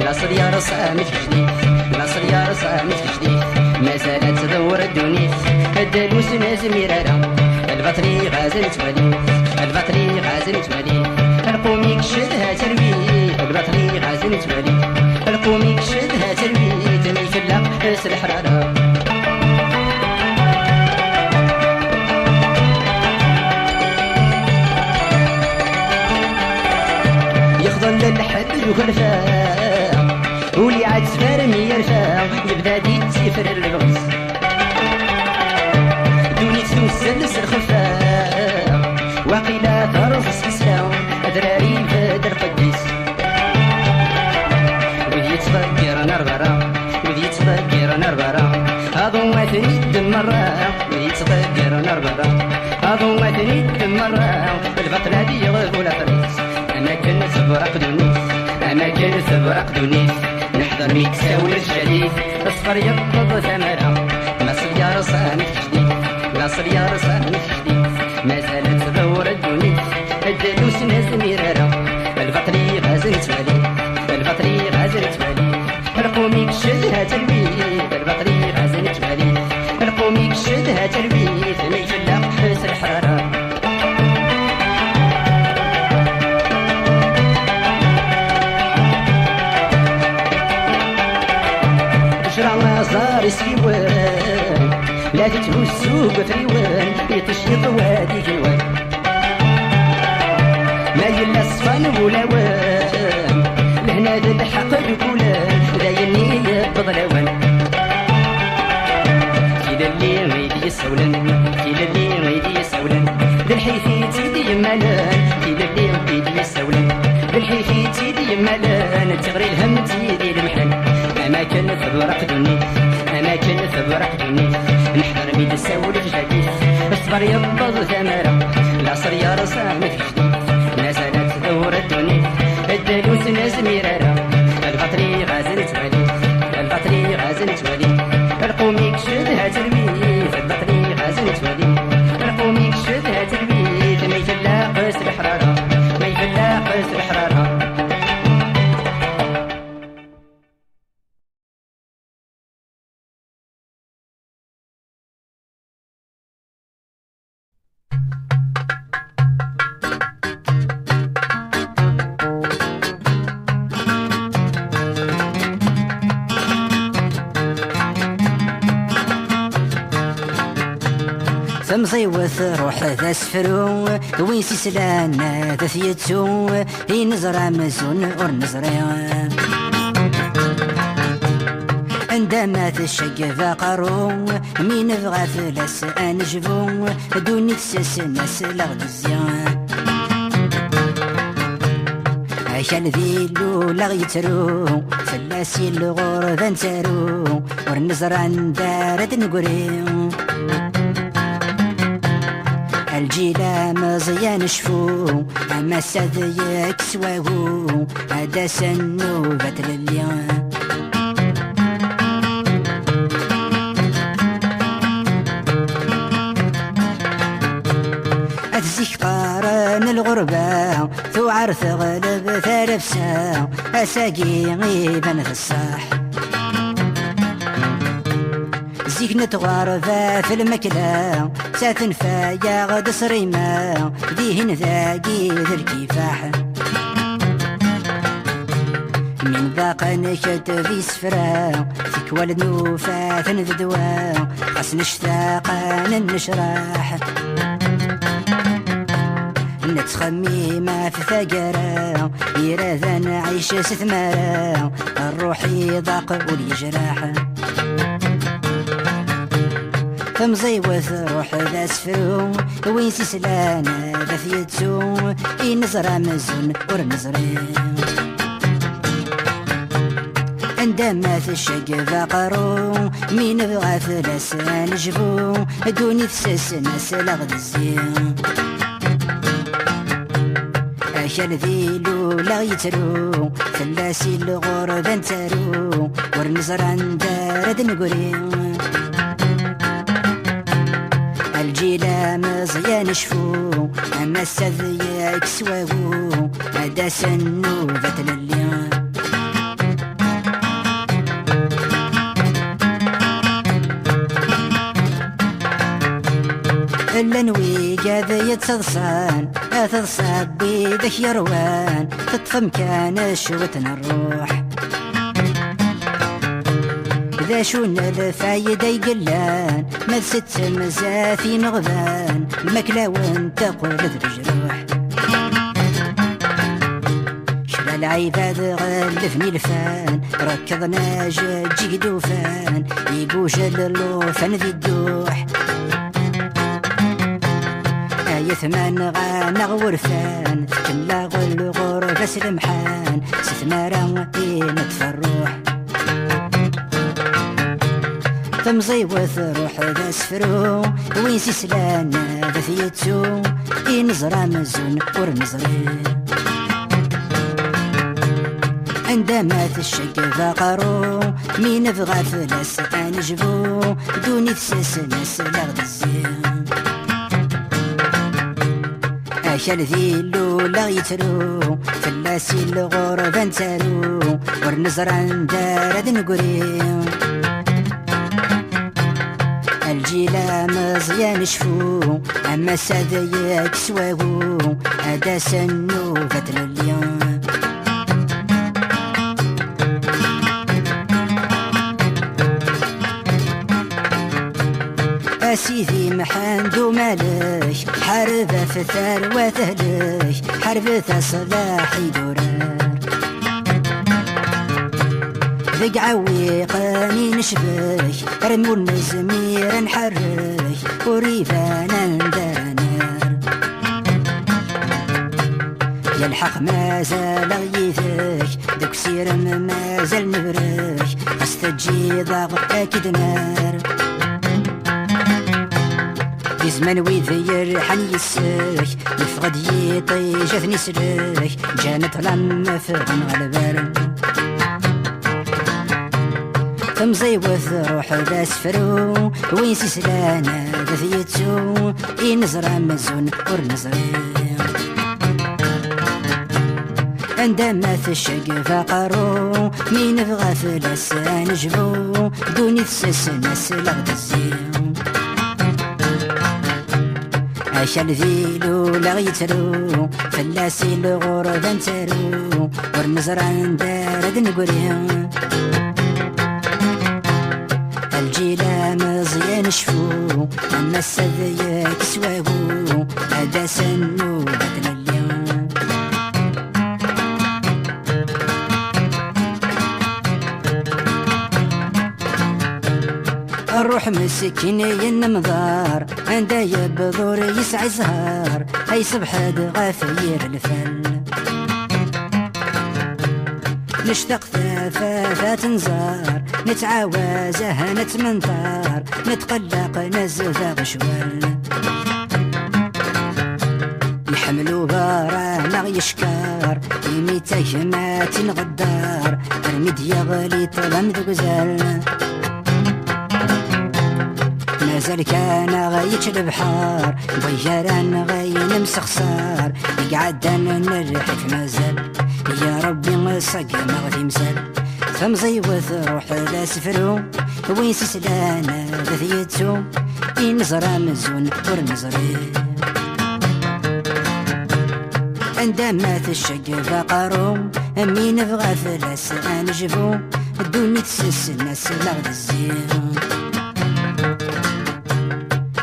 العصر يا رصامت جديد العصر يا رصامت جديد ما زالت تدور الدنيا الدلوس ناس ميرارة البطري غازل تواليد البطري غازل تواليد القومي كشدها تربيت البطري غازل تواليد القومي كشدها تربيت ما يفلق حس الحرارة يخضل للحد يخلفا ولي عاد سفارم يرفا يبدا دي تسيفر الغمس دوني تسلس الخفا وقيلا ترصص بسلا أدراري فادر قديس وذي يتفكر نار برا وذي يتفكر نار برا هذو ما تريد مرة وذي يتفكر نار برا هذو ما تريد مرة البطلة دي يغفو الأفريس أماكن تبرق دونيس أماكن تبرق دونيس نحضر ميت ساولف جديد اصفر يبض ثمرة ناصر يا رصامت جديد ناصر يا رصامت جديد ما زالت تدور الدونيس الدلوس ناس ميرارة البطري غازل تواليد البطري غازل تواليد القومي كشدها تربيت البطري غازل تواليد القومي كشدها تربيت ما يفلق حس الحرارة صار يسيوان لا تتهزو بفريوان يتشيط وادي جوان ما يلا الصفان ولاوان لهنا ذا الحق الكولان دايني بضلوان كيدا اللي غيدي يسولن كيدا اللي غيدي يسولن ذا الحيثي تيدي مالان كيدا اللي غيدي يسولن ذا الحيثي تيدي مالان تغري الهم تيدي المحن أماكن تبرق دوني أماكن تبرق دوني نحضر ميد الساولف جديد اصبر يبض ثمرة العصر يا رصامت جديد ما زالت تدور الدنيا الدلوس ناس ميرارة البطري غازل تواليد البطري غازل تواليد القومي كشدها تربيت البطري غازل تواليد القومي كشدها تربيت ما يفلق قيس الحرارة ما يفلق قيس الحرارة مصيوث روح ذا سفرو وين سيسلانا ذا ثيتو ينزرع مزون ور نزرع عندما تشق ذا قارو مين بغى فلاس انجبو دوني تسس الناس لغد الزيان عشان ذيلو لا يترو فلاسي الغربة نتارو ورنزرع ندارد نقريو الجيلة مزيان شفو اما ساذيك سواهو هذا سنو بدر اليوم أتزيك قارن الغربة ثوعر ثغلب ثالفسا أساقي غيبان في الصح زيك نتغارفة في المكلا ساتن فايا غد صريمة ديهن ذاقي ذا الكفاح من ذاق نشد في سفرا فيك ولد نوفا ذدوا خاص نشتاقا نشراح نتخمي ما في ثقرة يراذا نعيش ستمارة الروح يضاق واليجراح فمزيوث روح ذا سفرو وين سيسلانا ذا ثيتو ينزرع مزون ور نزرين عندما تشق ذا قارو مين بغى فلاس نجبو دوني تسس ناس لغد الزين عشان ذيلو لا يترو فلاسي الغربة نتارو ورنزرع ندارد نقريو الجيلة مزيان شفو اما السذيك سواهو هذا سنو ذات اليوم إلا نوي قاذ يتصدصان أتصاب بيدك يروان تطفم كان شوتنا الروح ذا شون الفايدة يقلان ما ست مزافي مغبان المكلا وانت قلت بجروح شبا العباد غلفني الفان ركضنا جيك دوفان يقوش اللوفان ذي الدوح يثمان غانا غورفان كلا غل غرفة سلمحان ستمارا قيمة الروح فمزيوث روح ذا سفرو وين سيسلانا ذا ثيتو ينزرع مزون ور نزرين عندما تشق ذا قارو مين بغى فلاس انجبو دوني تسس ناس لغد الزين عشان ذيلو لا يترو فلاسي الغربة نتارو ورنزرع ندارد نقريو الجيلة مزيان شفو اما ساذيك سواهو هذا سنو فتر اليوم أسيدي محاندو مالش حربة في الثروة تهلش حربة صلاحي دورار ذق عويقاني نشبش رمو النزمير نحرش وريفانا ندانر يا الحق ما زال غيثش دوك سير ما زال نبرش استجي ضاغ اكيد نار زمان ويذير حن يسرك يفقد يطيش اثني سرك جانت لما فغن غلبار فمزيوث روح ذا سفرو وين سيسلانا ذا ثيتو ينزرع مزون ور نزرين عندما تشق ذا قارو مين بغى فلاس نجبو دوني تسس ناس لغد الزين عشان ذيلو لا يترو فلاسي الغربة نتارو ورنزرع ندارد نقريو الجيلة مزيان شفو أما السذيك سواهو هذا سنو بدل اليوم. الروح مسكين ينمضار عندها يبذور يسعى زهار هاي صبحات غافير الفل نشتاق ثافا تنزار نتعاوزها نتمنثار نتقلق نزذا غشوال يحملوا بارانا يشكار يميتاك ما تنغدار ارميد يغلي طلم ذو غزال مازال كان غايتش البحار ضيجران غاين مسخسار يقعدان نرحف مازال يا ربي مسق ما غادي مسال فمزيوث روح لا سفرو وين سسلانا ذثيتو ينزرى مزون ورنزري عندما تشق فقرو مين بغى فلاس انجفو الدنيا تسس الناس لغد الزين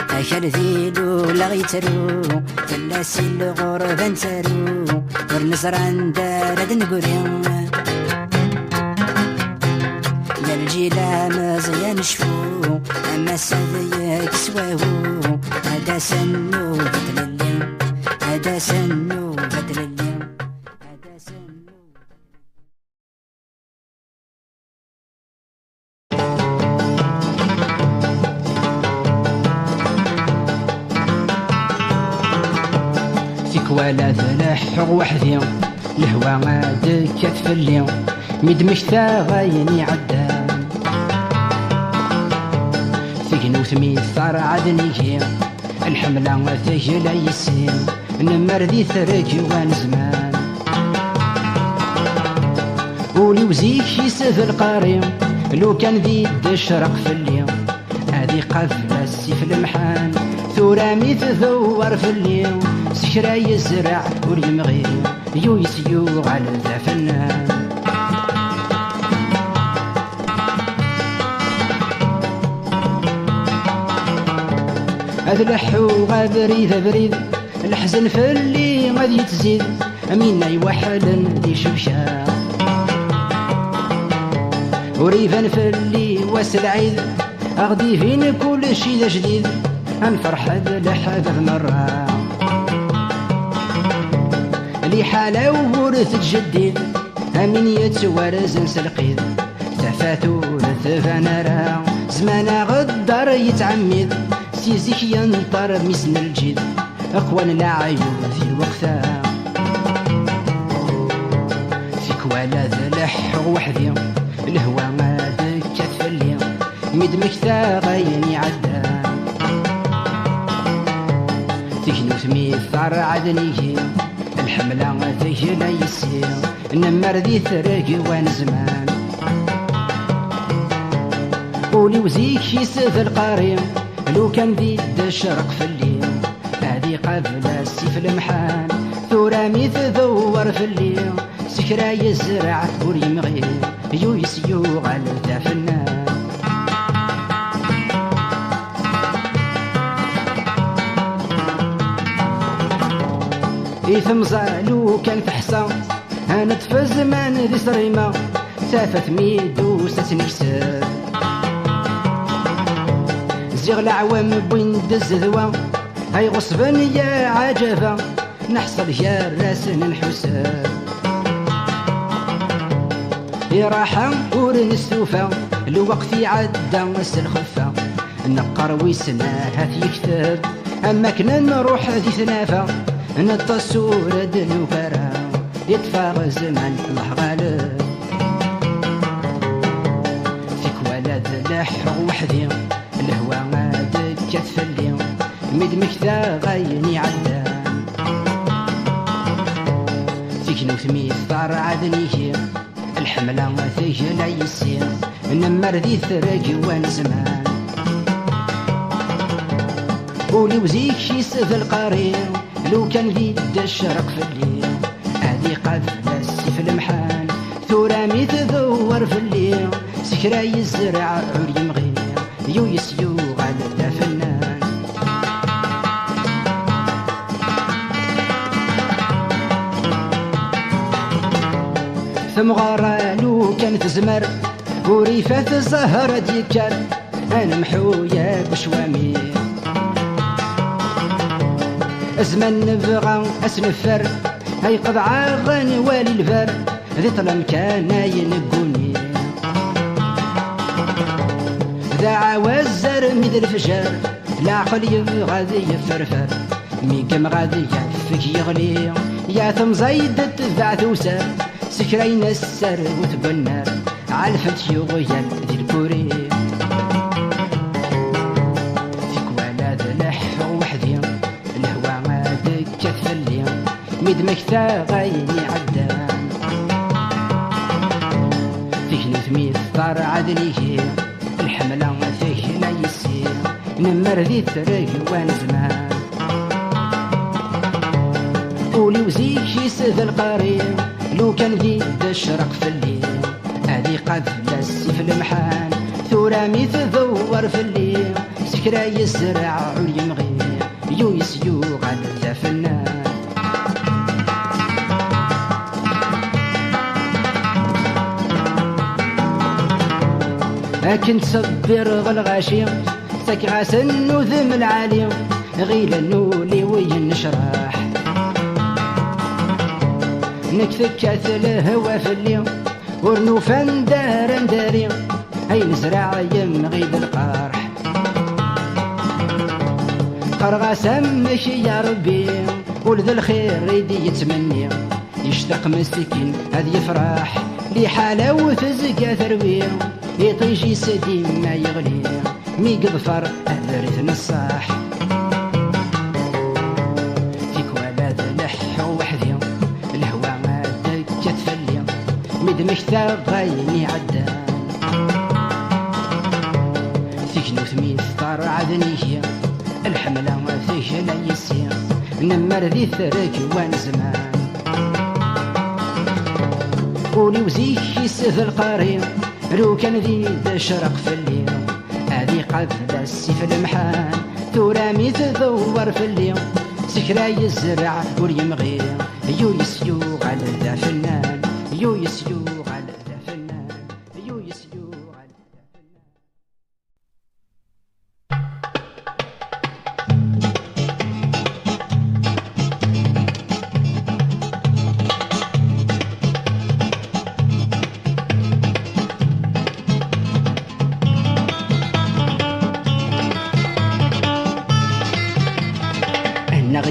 أكل ذيلو لغيترو فلاسي الغربة نترو ورنزران دارد نقرين يا الجيلة مزيان شفو أما سذيك سواهو هذا سنو بدل اليوم هذا سنو بدل اليوم هذا سنو. ولا ذلح وحدي الهوى غاد كتفلي مدمشتا غايني عدام ثقن وثميثار عدنيكي الحملة ثقل يسين نمر ذي ثرق وان زمان ولي وزيك يسف القاري لو كان ذي الشرق في اليوم هذه قفلة السيف المحان ثورامي تثور في اليوم سكرا يزرع واليمغي يسيو على ذا فنان أذلحو غابريد بريد الحزن في اللي غادي تزيد أمينا يوحل ذي شبشا وريفان في اللي واسلعيد أغدي فين كل شي ذا جديد أنفرح ذلح مرة لي حالة وورث تجديد أمين يتوارز نسلقيد تفاتو ثفانارا زمانا غدار يتعمد سيزيك ينطر مسن الجد أقوان لا عيون في وقتها فيك ولا ذلح وحدي الهوى ما دكت في الليل مدمكتا غايني عدا تكنو ثميثار عدنيه الحملة ثقيلة يسير نمر ذي ثرق وان زمان ولي وزيك يسف القاري لو كان ذي الشرق في الليل هذه قبل السيف المحان ثورامي تذور في الليل سكرا يزرع واليمغي يسيو على ذا فنان إثم زالو كان تحصى أنا تفز زمان ذي صريمة سافت ميدو ستنكسر زيغ العوام بوين دز ذوا هاي غصبا يا عجبا نحصل يا راسن الحساب راحة ورنستوفا لوقتي عدى الخفا نقر ويسنا هات يكتب أما كنا نروح ذي ثنافة نتصور دنوكرا يتفاغ زمان الله غالب فيك ولد لحق وحدي الهوى ما دكت في اليوم مدمكتا غايني عدان فيك نوثمي ثار عدنيه الحملة ثقيلة يسير نمر ذي ثرق وان زمان ولي وزيك يسف القرير لو كان ذي الشرق في الليل هذه قبل السيف المحان ثورامي تذور في الليل سكرا يزرع عريم غير يسيو غدا فنان. ثم غرالو كان تزمر وريفات الزهرة ديكال انا محويا بشوامي زمان نبغى اسنفر هاي قضعة غني والي الفر ذي طلم كان ينقوني ذا عوزر ميد الفجر العقل غادي يفرفر ميقم غادي يفك يغلي يا ثم زايدة تبع ثوسر سكرين السر وتبنر عالفت يغيال ذي الكوري فيك ولاد لح وحدي الهوا غادك كتفلي ميد مكتا غايني عدان فيك نثمي الثار عدليه الحملة فيك لا يسير نمر ذي الثرق وان زمان قولي وزيك يسد القريب لو كان ذي تشرق في الليل هذي قد السيف المحان ثورامي تذور في الليل سكرا يزرع علي مغير يسيو غدا فنان. لكن تصبر غالغاشي ساك غاسن وذم العالي غيل النولي وين نشرح نكتك الهوا في الليل ورنوفان دار داري هاي نزرع يمغيد القرح قرغا سمك يا ربي ولذا الخير يدي يتمني يشتاق مسكين هذ يفرح لي حلاوة زكا ثروي يطيجي سدي ما يغلي مي قظفر أهرث نصاح فيك ولاد لح وحدي الهوا غادك كتفلي مد مكتا غايني عدان فيك نوثمي ثطار عدنيه الحملة فيك لا يسير نمر ذي ثرك وان زمان قولي وزيك يسذ القريب لو كان ذي تشرق في الليل هذي قبل السيف المحان ثورامي تدور في الليل سكرا يزرع وريمغي يسيو غدا فنان يسيو غدا فنان يسيو غدا فنان.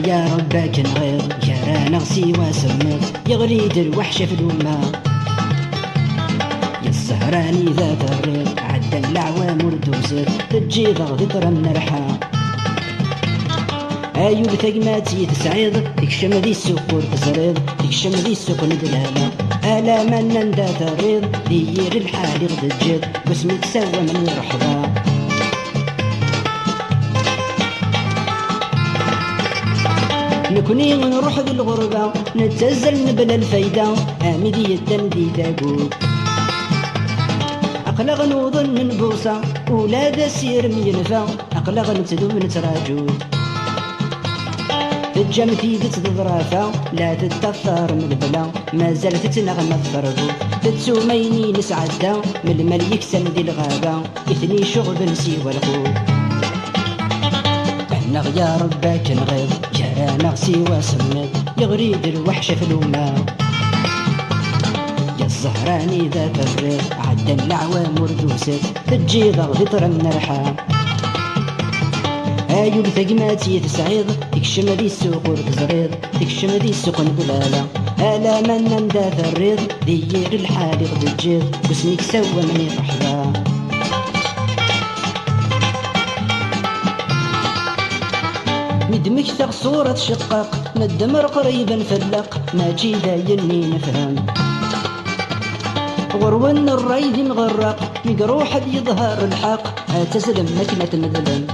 يا ربك نغير جرى نغسي واسمر يغريد الوحشة في الوما يا السهراني ذات الريض عدى الأعوام وردوزر تجي ضغط طرم نرحى ايو بثقماتي تسعيض تكشم ذي السوق ورتزريض تكشم ذي السوق ندلالة الا من ذات الريض دير الحال غد الجد باسمي تسوى من يرحضا نكوني ونروح بالغربة نتزل نبلا الفايدة آمدي التمدي داقود أقلغ نوضن من بوصة ولاد سير مينفا أقلغ نتدو نتراجو تجمتي تتضرافا لا تتثر من البلا ما زالت تنغمى الثربو تتسوميني نسعدا من المال يكسن دي الغابة إثني شغب نسيوى الخوت نغ يا ربك نغيظ جرى نغسي واسمد يغريد الوحشة في الوما يا الزهراني ذات الريض عدى الأعوام وردوست تجي ضغط طرم نرحى ايو بثقماتي تسعيض تكشم ذي السوق ورتزريض تكشم ذي السوق نبلالة الا من ذات الريض دير الحال غد الجيض باسمك سوى من يرحضا مدمك ثغ صورة شقاق ندمر قريبا فلق ما جي دايني نفهم غرون الريد مغرق مقروح يظهر الحق تسلم مكنة مذلم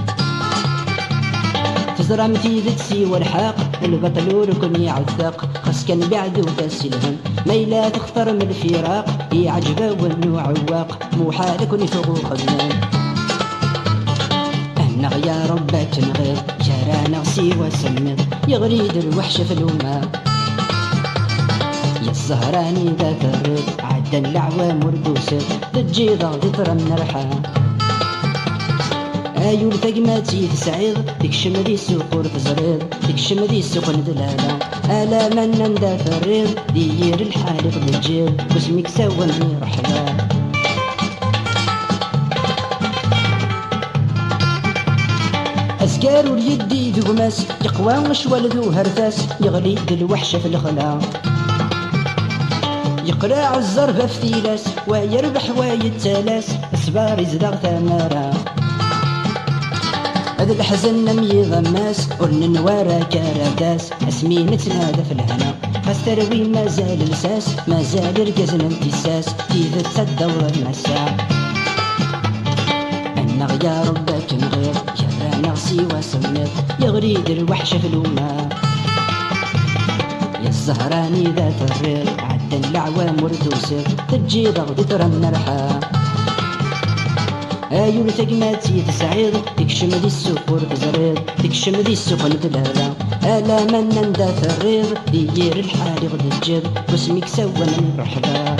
تزرم في ذتسي والحاق البطل وركن يعثق خس كان بعدو تسلهم ميلا تختار من الفراق يعجبه والنوع عواق مو حالك ونفغو خدمان نغيا ربك نغير جرانا سيوا سمر يغريد الوحش في الوما يا الزهراني ذات الريد عدا العوام وردوسر تجيضا ذكرى النرحة ايول ثقماتي تسعيد تكشم ذي سوق تزريد تكشم ذي سوق ندلالة الا من ذات الريد دير الحالق بالجيل واسمك سواني رحبا أسكار اليدي ذو ماس يقوى مشوال ذو هرفاس يغلي الوحشة في الخلا يقرع الزربة في ثيلاس ويربح ويتسالاس أسبار يزدغ ثمارة هذا الحزن نمي ضماس ورن نوارا كارداس اسمي نتنادى في الهنا خاستروي مازال لساس مازال ركزنا امتساس إذا تصدور المساء يا ربك نغير جرانا سيوا سمر يغريد الوحش في الوما يا الزهراني ذات الرير عدا العوام وردوسر تجي ضغط ترى النرحة ايول ثقماتي تسعيد تكشم ذي السوق تزريد تكشم ذي السوق ندلالة الا من ذات الرير دير الحالي غد الجد واسمك سوا من رحبا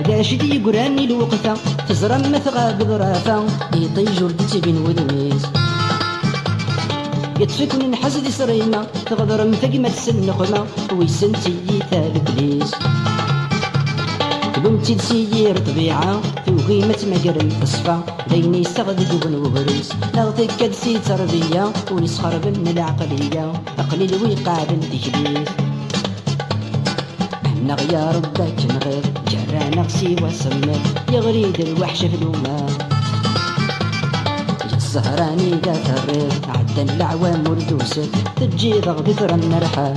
داشدي قراني الوقفة تزرم مثغى بضرافة يطيج وردت بين ودميس يتفكن نحزد سريمة تغضرم ثقمة السنقمة ويسنتي ثالب قمتي تسيير طبيعة في وغيمة مقرن تصفى ليني استغذد بن وبريس نغتك كدسي تربية ونسخر بن العقلية أقليل ويقع بالتكليس نغيا ربك نغير جرانا سيوا سمر يغريد الوحش في الوما يا الزهراني ذات الرير عدا العوام وردوسر تجي ضغط ترى النرحة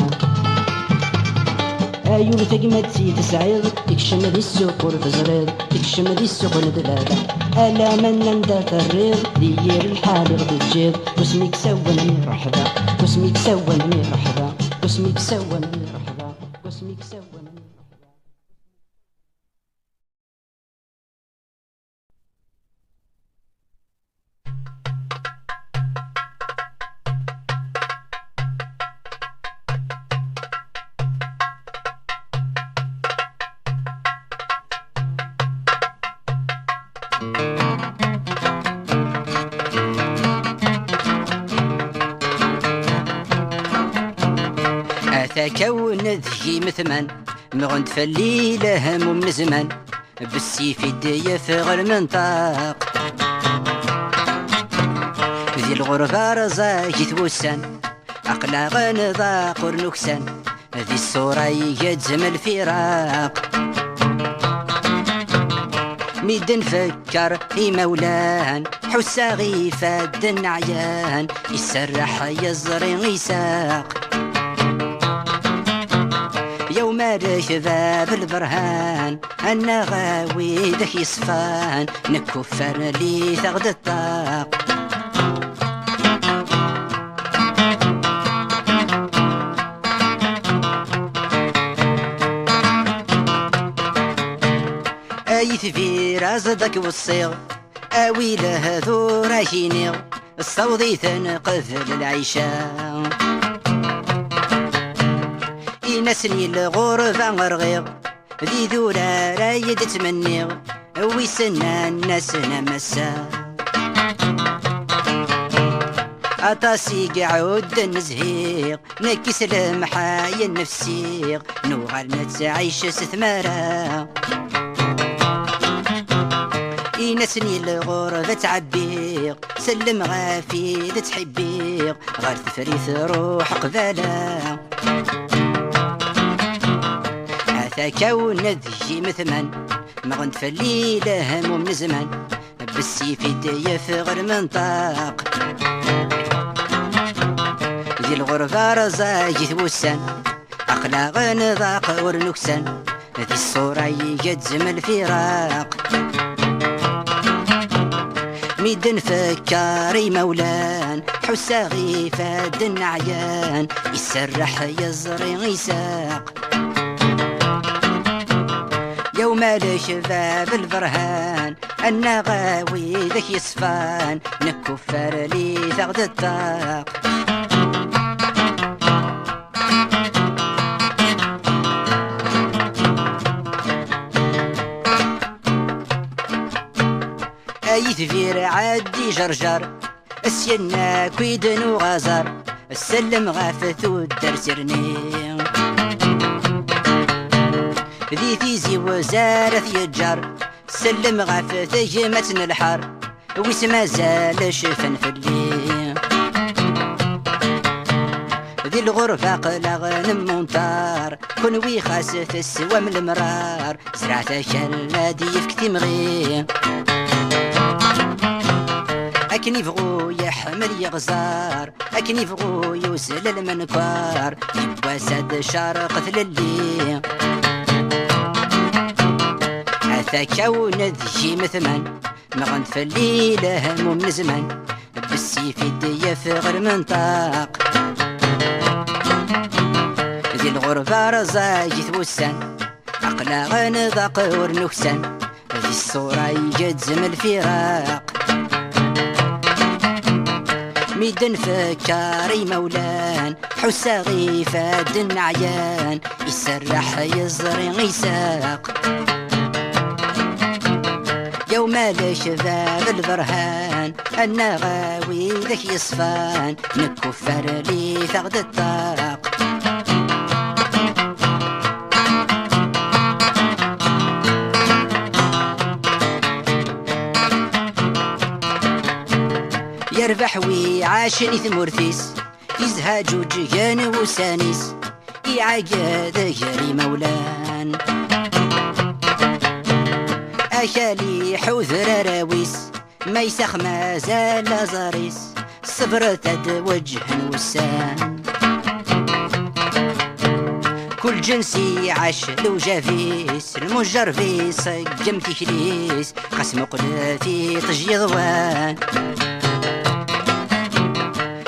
ايول ثقمتي تسعيد تكشم ذي السوق وتزريد تكشم ذي السوق ندلالة الا من ذات الرير دير الحالي غد الجيد واسمك سواني رحبا واسمك سواني رحبا واسمك سواني رحبا واسمك سواني كون ذهي مثمن مغنت فالليلة هم من زمان بالسيف يدي يفغ المنطق ذي الغربة رزاك توسان أقلاغ نضاق ورنكسان ذي الصورة يجزم الفراق ميد نفكر هي مولان حسا غيفة دن عيان يسرح يزري غيساق يوم رشباب البرهان أنا غاوي ذك يصفان نكفر لي ثغد الطاق أي ثفير أزدك والصيغ أوي له ذو راشينيغ الصوضي تنقذ العيشة نسني الغرفة غرغيغ ذي ذورا رايد تمنيغ ويسنا الناس نمسا أطاسي قعود النزهيغ نكس المحايا النفسيغ نوغال نتعيش ستمارا نسني الغرفة تعبيغ سلم غافي تحبيغ غير تفريث روح قبالا كون ذي مثمن مغنت فالليلة هم من زمان بالسيف يدي يفغ المنطق ذي الغربة رزاك توسان أقلاغ نضاق ورنكسان ذي الصورة يجزم الفراق ميد نفكر مولان حسا غيفة دن عيان يسرح يزري غيساق يوم الشباب البرهان النغاوي ذك يصفان نكفر لي ثغد الطاق اي ثفير عدي جرجر السينا كويدن وغازر السلم غافث والدرسرني ذي تيزي وزارث يجر سلم غافث جمتنا الحر ويسما زال شفن في الليل ذي الغرفة قلغ نمونطار كون وي خاسث السوا من المرار زرعت شلادي يفكتي مغي أكن يفغو يحمل يغزار أكن يفغو يوسل المنكار يبقى ساد شارق ثللي أثاك وندجي مثمن مغنت في الليل هم من زمان بالسيف يدي فغر منطاق ذي الغربة رزاجي ثوسان عقلا غنضاق ورنكسان ذي الصورة يجزم الفراق ميدن فكاري مولان حساغي فاد عيان يسرح يزري غيساق يوم الشباب البرهان النغاوي ذك يصفان نكفر لي ثغد الطاق يربح ويعاشني ثمرثيس يزهاج وجيان وسانيس يعقاد جري مولان أشالي حوذر راويس ما يسخ ما زال زاريس صبر تد وجه وسان كل جنسي عاش لو جافيس المجر في صقم تكليس قسم قلافي طجي ضوان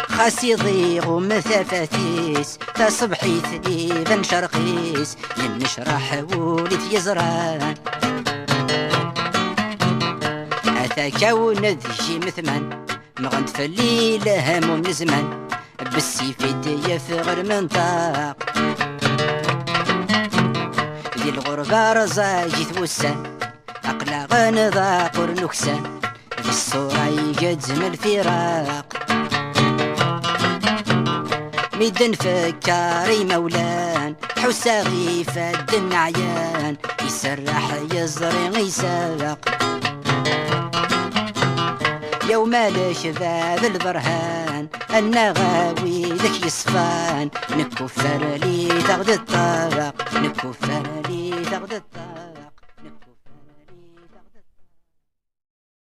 خاص يضيغ مثافاتيس تصبحي ثليبا شرقيس ينشرح ولد يزران أثاك وندجي مثمن مغنت في الليل هم من زمان بالسيف يدي فغر منطاق ذي الغربة رزاجي ثوسان عقلا غنضاق ورنكسان ذي الصورة يجزم الفراق ميدن فكاري مولان حساغي فاد عيان يسرح يزري غيساق يوم الشباب البرهان النغاوي ذك يصفان نكفر لي ثغد الطاق نكفر لي ثغد الطاق